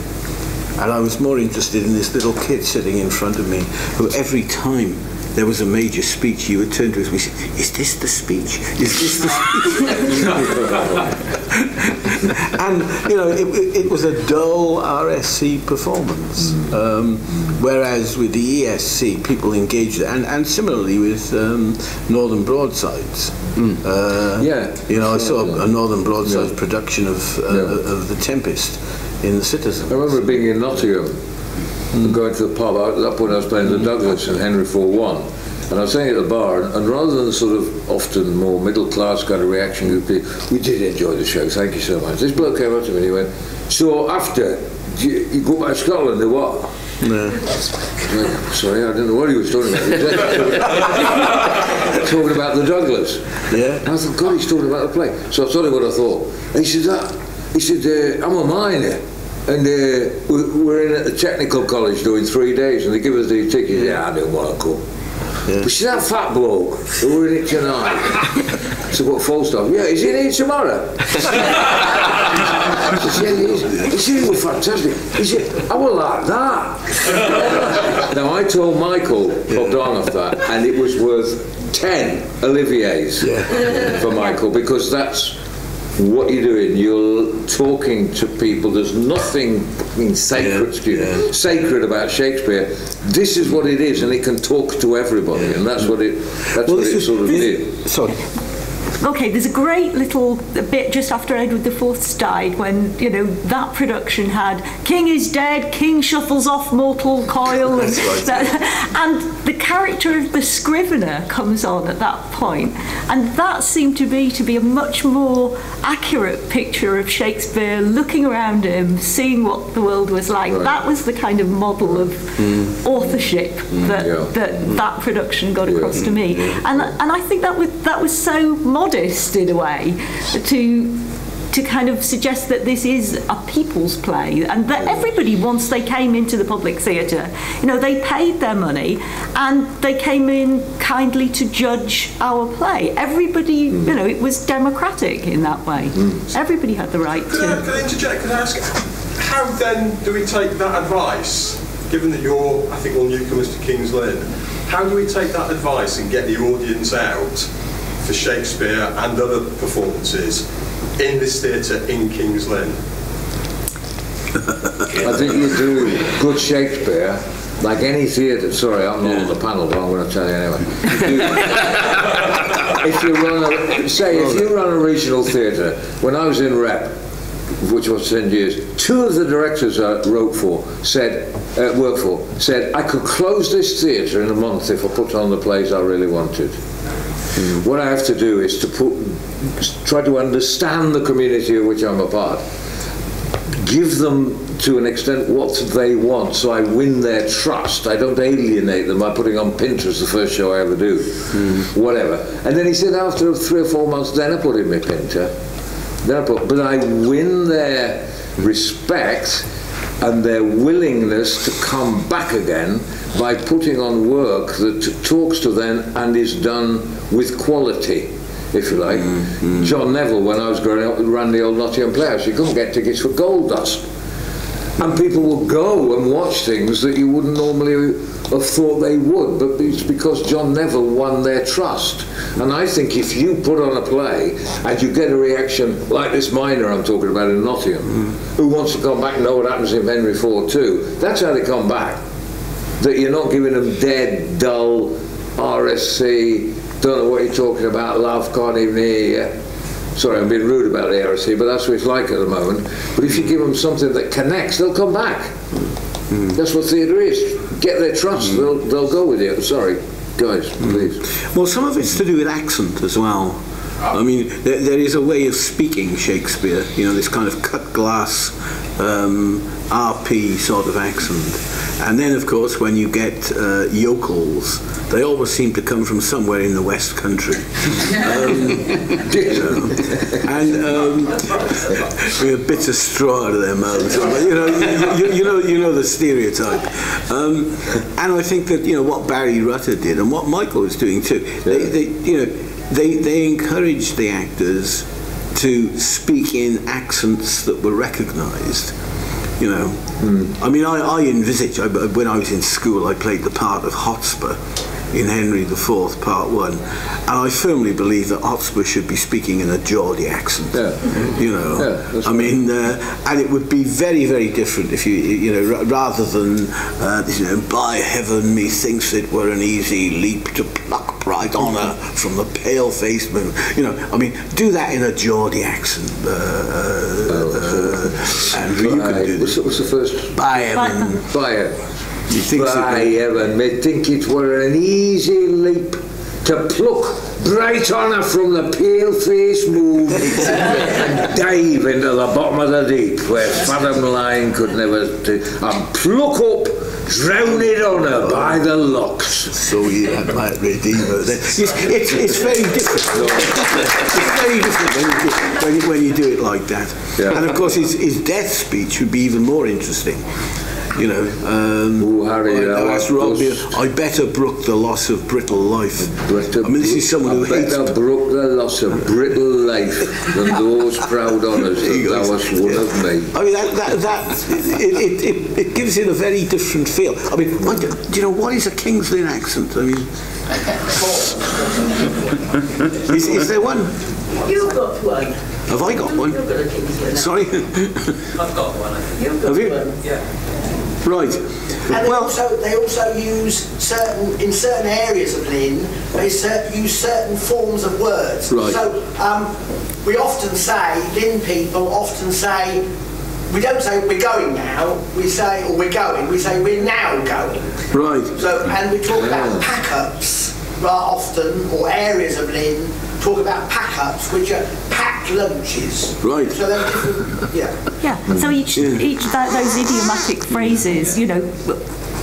G: and I was more interested in this little kid sitting in front of me, who every time there was a major speech, he would turn to us and say, "Is this the speech? Is this the speech?" And, you know, it was a dull RSC performance, whereas with the ESC, people engaged, and similarly with Northern Broadsides. You know, I saw a Northern Broadsides production of The Tempest in The Citizen.
F: I remember being in Nottingham, going to the pub. That point I was playing the Douglas and Henry IV-1, and I was sitting at the bar, and rather than sort of often more middle class kind of reaction, we did enjoy the show, thank you so much. This bloke came up to me and he went, "So after you go back to Scotland or what?" No. Sorry, I didn't know what he was talking about. Talking about the Douglas.
G: Yeah.
F: And I thought, God, he's talking about the play. So I told him what I thought. And he said, "I'm a miner. And we're in at the technical college doing 3 days, and they give us these tickets." Yeah, I didn't want to come. Yeah. But see that fat bloke who we're in it tonight? So what, Falstaff? Yeah, is he in it tomorrow? He said, "He was fantastic." He said, "I would like that." Now I told Michael Bogdanov that, and it was worth 10 Oliviers for Michael, because that's what you're doing. You're talking to people. There's nothing sacred about Shakespeare. This is what it is, and it can talk to everybody, and that's what it sort of did.
G: Sorry.
E: Okay, there's a great little bit just after Edward IV died, when, you know, that production had "King is dead, King shuffles off mortal coil," and the character of the scrivener comes on at that point, and that seemed to be a much more accurate picture of Shakespeare, looking around him, seeing what the world was like. Right. That was the kind of model of authorship that production got across to me, and I think that was so modest in a way to kind of suggest that this is a people's play, and that everybody, once they came into the public theatre, you know, they paid their money and they came in kindly to judge our play. Everybody, you know, it was democratic in that way. Everybody had the right to...
J: Can I interject? Can I ask, how then do we take that advice, given that you're, I think, all newcomers to King's Lynn, how do we take that advice and get the audience out for Shakespeare and other performances in this theatre in King's Lynn?
F: I think you do good Shakespeare, like any theatre. Sorry, I'm not on the panel, but I'm going to tell you anyway. If you run a regional theatre, when I was in Rep, which was 10 years, 2 of the directors I worked for said, I could close this theatre in a month if I put on the plays I really wanted. What I have to do is to try to understand the community of which I'm a part, give them to an extent what they want, so I win their trust. I don't alienate them by putting on Pinterest the first show I ever do, whatever. And then he said after 3 or 4 months, then I put in my Pinter, but I win their respect and their willingness to come back again by putting on work that talks to them and is done with quality, if you like. John Neville, when I was growing up, ran the old Nottingham Playhouse. You couldn't get tickets for gold dust. And people would go and watch things that you wouldn't normally have thought they would, but it's because John Neville won their trust. And I think if you put on a play and you get a reaction like this miner I'm talking about in Nottingham, who wants to come back and know what happens in Henry IV too, that's how they come back. That you're not giving them dead, dull, RSC, don't know what you're talking about, love, can't even hear you. Sorry, I'm being rude about the RSC, but that's what it's like at the moment. But if you give them something that connects, they'll come back. That's what theatre is. Get their trust, they'll go with you. Sorry, guys, please.
G: Well, some of it's to do with accent as well. I mean, there is a way of speaking Shakespeare, you know, this kind of cut glass, RP sort of accent. And then, of course, when you get yokels, they always seem to come from somewhere in the West Country. With bits of straw out of their mouths. You know the stereotype. And I think that what Barry Rutter did and what Michael was doing too. They encouraged the actors to speak in accents that were recognised. I mean, I envisage, when I was in school, I played the part of Hotspur in Henry IV, Part 1, and I firmly believe that Hotspur should be speaking in a Geordie accent. I mean, and it would be very, very different if rather than by heaven, methinks it were an easy leap to pluck bright honour from the pale-faced moon. I mean, do that in a Geordie accent. Andrew, you can do this.
F: What's the first?
G: By heaven.
F: By heaven. By heaven, me think it were an easy leap to pluck bright honour from the pale-faced moon and dive into the bottom of the deep where fathom line could never and pluck up drowned honour by the locks.
G: So you had my redeemer then. It's very different. It's very different when you do it like that. Yeah. And of course his death speech would be even more interesting.
F: Harry,
G: I better brook the loss of brittle life. I mean, this is someone who hates...
F: I better brook the loss of brittle life than those proud honours that thou hast won of me.
G: I mean, it gives it a very different feel. I mean, do you know what is a King's Lynn accent? I mean... is there one?
Q: You've got one.
G: Have I got one?
Q: You've got a King's Lynn.
G: Sorry?
Q: I've got one, I think. You've got one. Yeah.
G: Right.
N: And they also use in certain areas of Lynn, they use certain forms of words.
G: Right.
N: So we often say, Lynn people often say, we don't say we're going now, we say, or we're going, we say we're now going.
G: Right.
N: So, and we talk about pack-ups rather often, or areas of Lynn talk about pack-ups, which are packed lunches.
G: Right.
N: So they're different, yeah.
E: Yeah, so each those idiomatic phrases,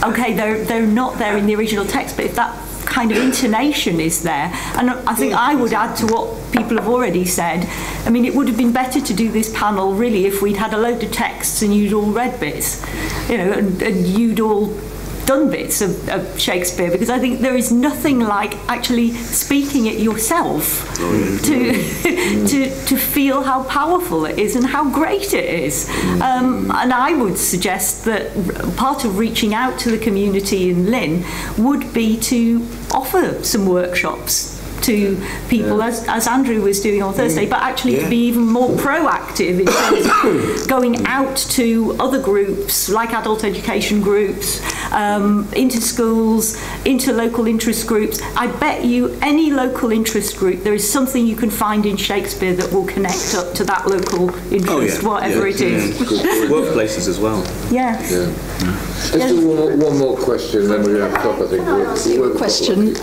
E: okay, they're not there in the original text, but if that kind of intonation is there, and I think I would add to what people have already said, I mean, it would have been better to do this panel really if we'd had a load of texts and you'd all read bits, and you'd all done bits of Shakespeare, because I think there is nothing like actually speaking it yourself to feel how powerful it is and how great it is. And I would suggest that part of reaching out to the community in Lynn would be to offer some workshops to people, as Andrew was doing on Thursday, but actually to be even more proactive in terms of going out to other groups, like adult education groups, into schools, into local interest groups. I bet you any local interest group, there is something you can find in Shakespeare that will connect up to that local interest, whatever it is.
B: Workplaces as well.
E: Yeah.
F: Let's do one more question, then we're going to stop, I think.
R: Question,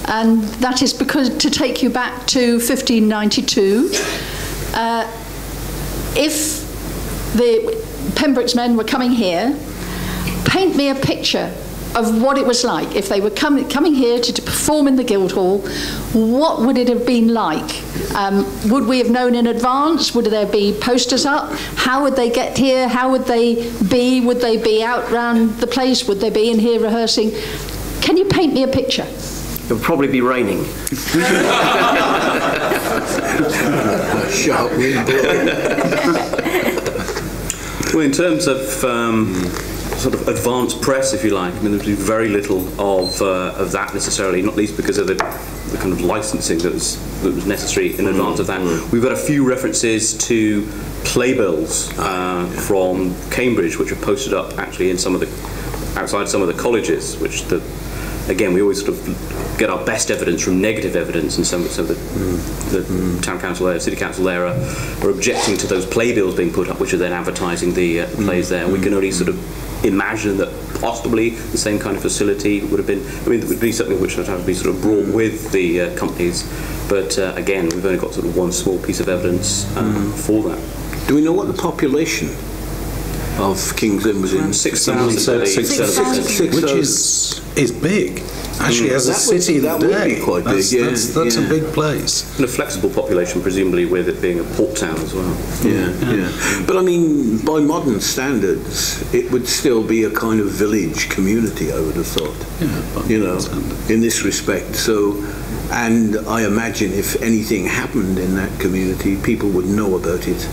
R: and that is because to take you back to 1592, if the Pembroke's men were coming here, paint me a picture of what it was like. If they were coming here to perform in the Guildhall, what would it have been like? Would we have known in advance? Would there be posters up? How would they get here? How would they be? Would they be out round the place? Would they be in here rehearsing? Can you paint me a picture?
C: It would probably be raining.
G: Sharp wind blowing.
B: Well, in terms of sort of advanced press, if you like, I mean, there's very little of that necessarily, not least because of the kind of licensing that was necessary in advance of that. We've got a few references to playbills from Cambridge, which are posted up actually in outside some of the colleges, which again, we always sort of get our best evidence from negative evidence, and some of the town council there, city council there are objecting to those playbills being put up, which are then advertising the plays there. And we can only sort of imagine that possibly the same kind of facility would have been, I mean, it would be something which would have to be sort of brought with the companies. But again, we've only got sort of one small piece of evidence for that.
G: Do we know what the population of King's Lynn was in
B: 6,000,
D: which is big. Actually, as a city
G: that
D: today,
G: would be quite big.
D: That's a big place.
B: And a flexible population, presumably, with it being a port town as well.
G: Yeah. But I mean, by modern standards, it would still be a kind of village community, I would have thought. In this respect. So, and I imagine if anything happened in that community, people would know about it.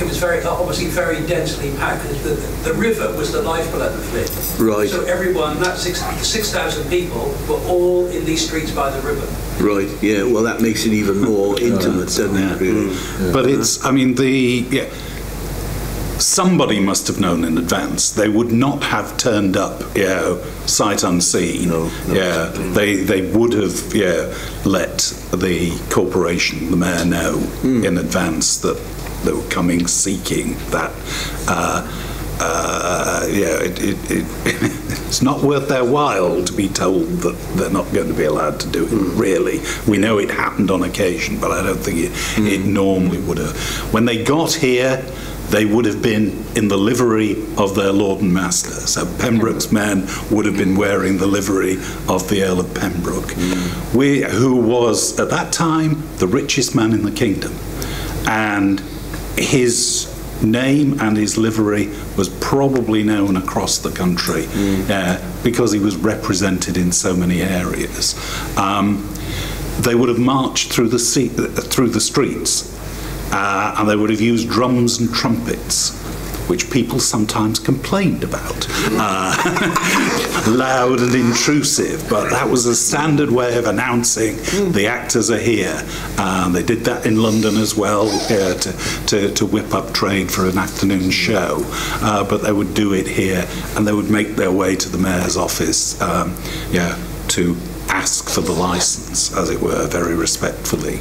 Q: It was obviously very densely packed. The river was the lifeblood of Lynn.
G: Right.
Q: So everyone, that 6,000 people, were all in these streets by the river.
G: Right. Yeah. Well, that makes it even more intimate, doesn't it? Really.
D: But it's, I mean, somebody must have known in advance. They would not have turned up, sight unseen.
G: No.
D: They would have, let the corporation, the mayor, know in advance that they were coming seeking that. It's not worth their while to be told that they're not going to be allowed to do it, really. We know it happened on occasion, but I don't think it normally would have. When they got here, they would have been in the livery of their lord and master. So Pembroke's men would have been wearing the livery of the Earl of Pembroke, who was, at that time, the richest man in the kingdom. And his name and his livery was probably known across the country because he was represented in so many areas. They would have marched through the streets, and they would have used drums and trumpets, which people sometimes complained about. Loud and intrusive, but that was a standard way of announcing the actors are here. They did that in London as well, to whip up trade for an afternoon show, but they would do it here, and they would make their way to the mayor's office to ask for the license, as it were, very respectfully.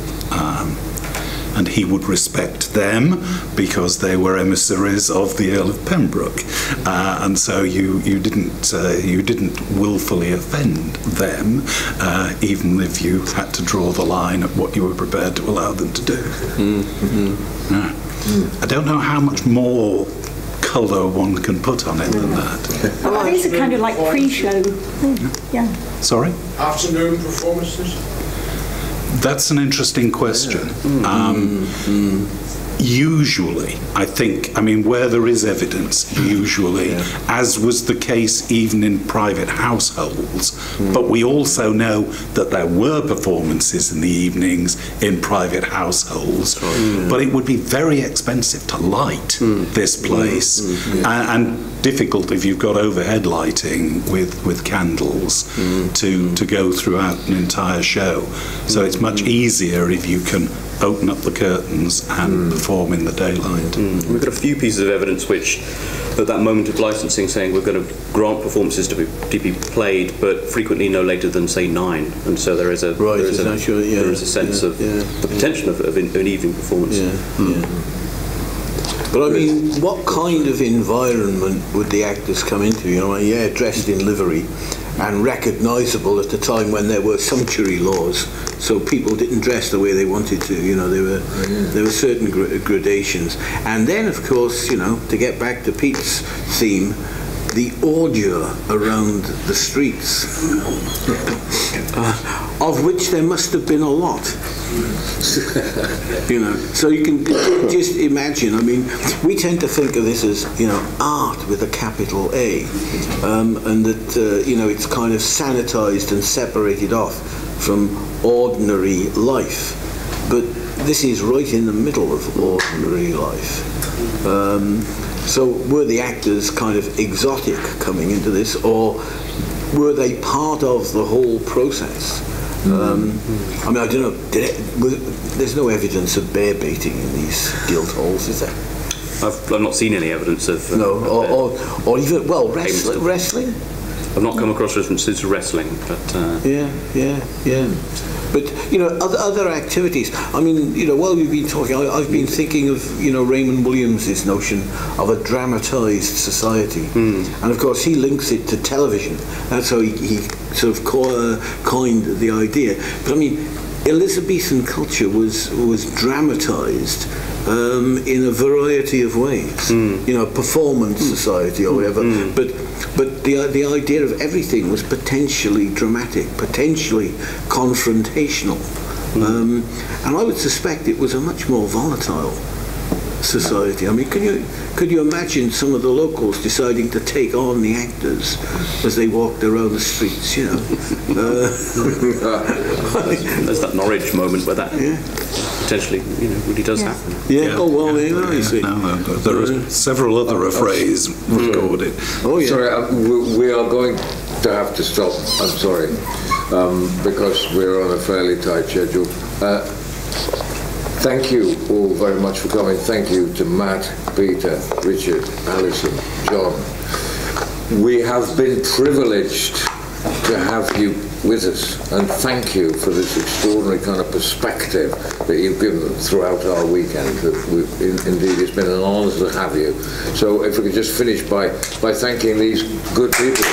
D: And he would respect them because they were emissaries of the Earl of Pembroke, and so you didn't willfully offend them, even if you had to draw the line at what you were prepared to allow them to do. I don't know how much more colour one can put on it than that.
E: Well, these are kind of like pre-show. Yeah.
D: Sorry?
K: Afternoon performances?
D: That's an interesting question. Usually, I think, where there is evidence, usually, as was the case even in private households, but we also know that there were performances in the evenings in private households, but it would be very expensive to light this place, and difficult if you've got overhead lighting with candles to go throughout an entire show. So it's much easier if you can open up the curtains and perform in the daylight.
B: We've got a few pieces of evidence which, at that moment of licensing, saying we're going to grant performances to be played, but frequently no later than, say, 9. And so there is a sense of the potential of an evening performance.
G: But I mean, what kind of environment would the actors come into? Dressed in livery and recognisable at a time when there were sumptuary laws, so people didn't dress the way they wanted to. There were certain gradations, and then, of course, to get back to Pete's theme, the ordure around the streets, of which there must have been a lot. So you can just imagine. We tend to think of this as art with a capital A, and that it's kind of sanitized and separated off from ordinary life, but this is right in the middle of ordinary life. So were the actors kind of exotic coming into this, or were they part of the whole process? I don't know. There's no evidence of bear baiting in these guild halls, is there?
B: I've not seen any evidence of...
G: or even, wrestling?
B: I've not come across references to wrestling, but...
G: But, other activities. While we've been talking, I've been thinking of, Raymond Williams's notion of a dramatised society. And, of course, he links it to television. That's how he sort of coined the idea. But, Elizabethan culture was dramatised in a variety of ways. You know, performance society or whatever. But the idea of everything was potentially dramatic, potentially confrontational, and I would suspect it was a much more volatile society. I mean, could you imagine some of the locals deciding to take on the actors as they walked around the streets? You know,
B: there's that Norwich moment where that potentially, you know, really does happen.
G: Yeah. Oh well, you see.
D: There are several other affrays recorded.
G: Oh yeah.
F: Sorry, we are going to have to stop. I'm sorry, because we're on a fairly tight schedule. Thank you all very much for coming. Thank you to Matt, Peter, Richard, Alison, John. We have been privileged to have you with us, and thank you for this extraordinary kind of perspective that you've given throughout our weekend. Indeed, it's been an honour to have you. So if we could just finish by thanking these good people.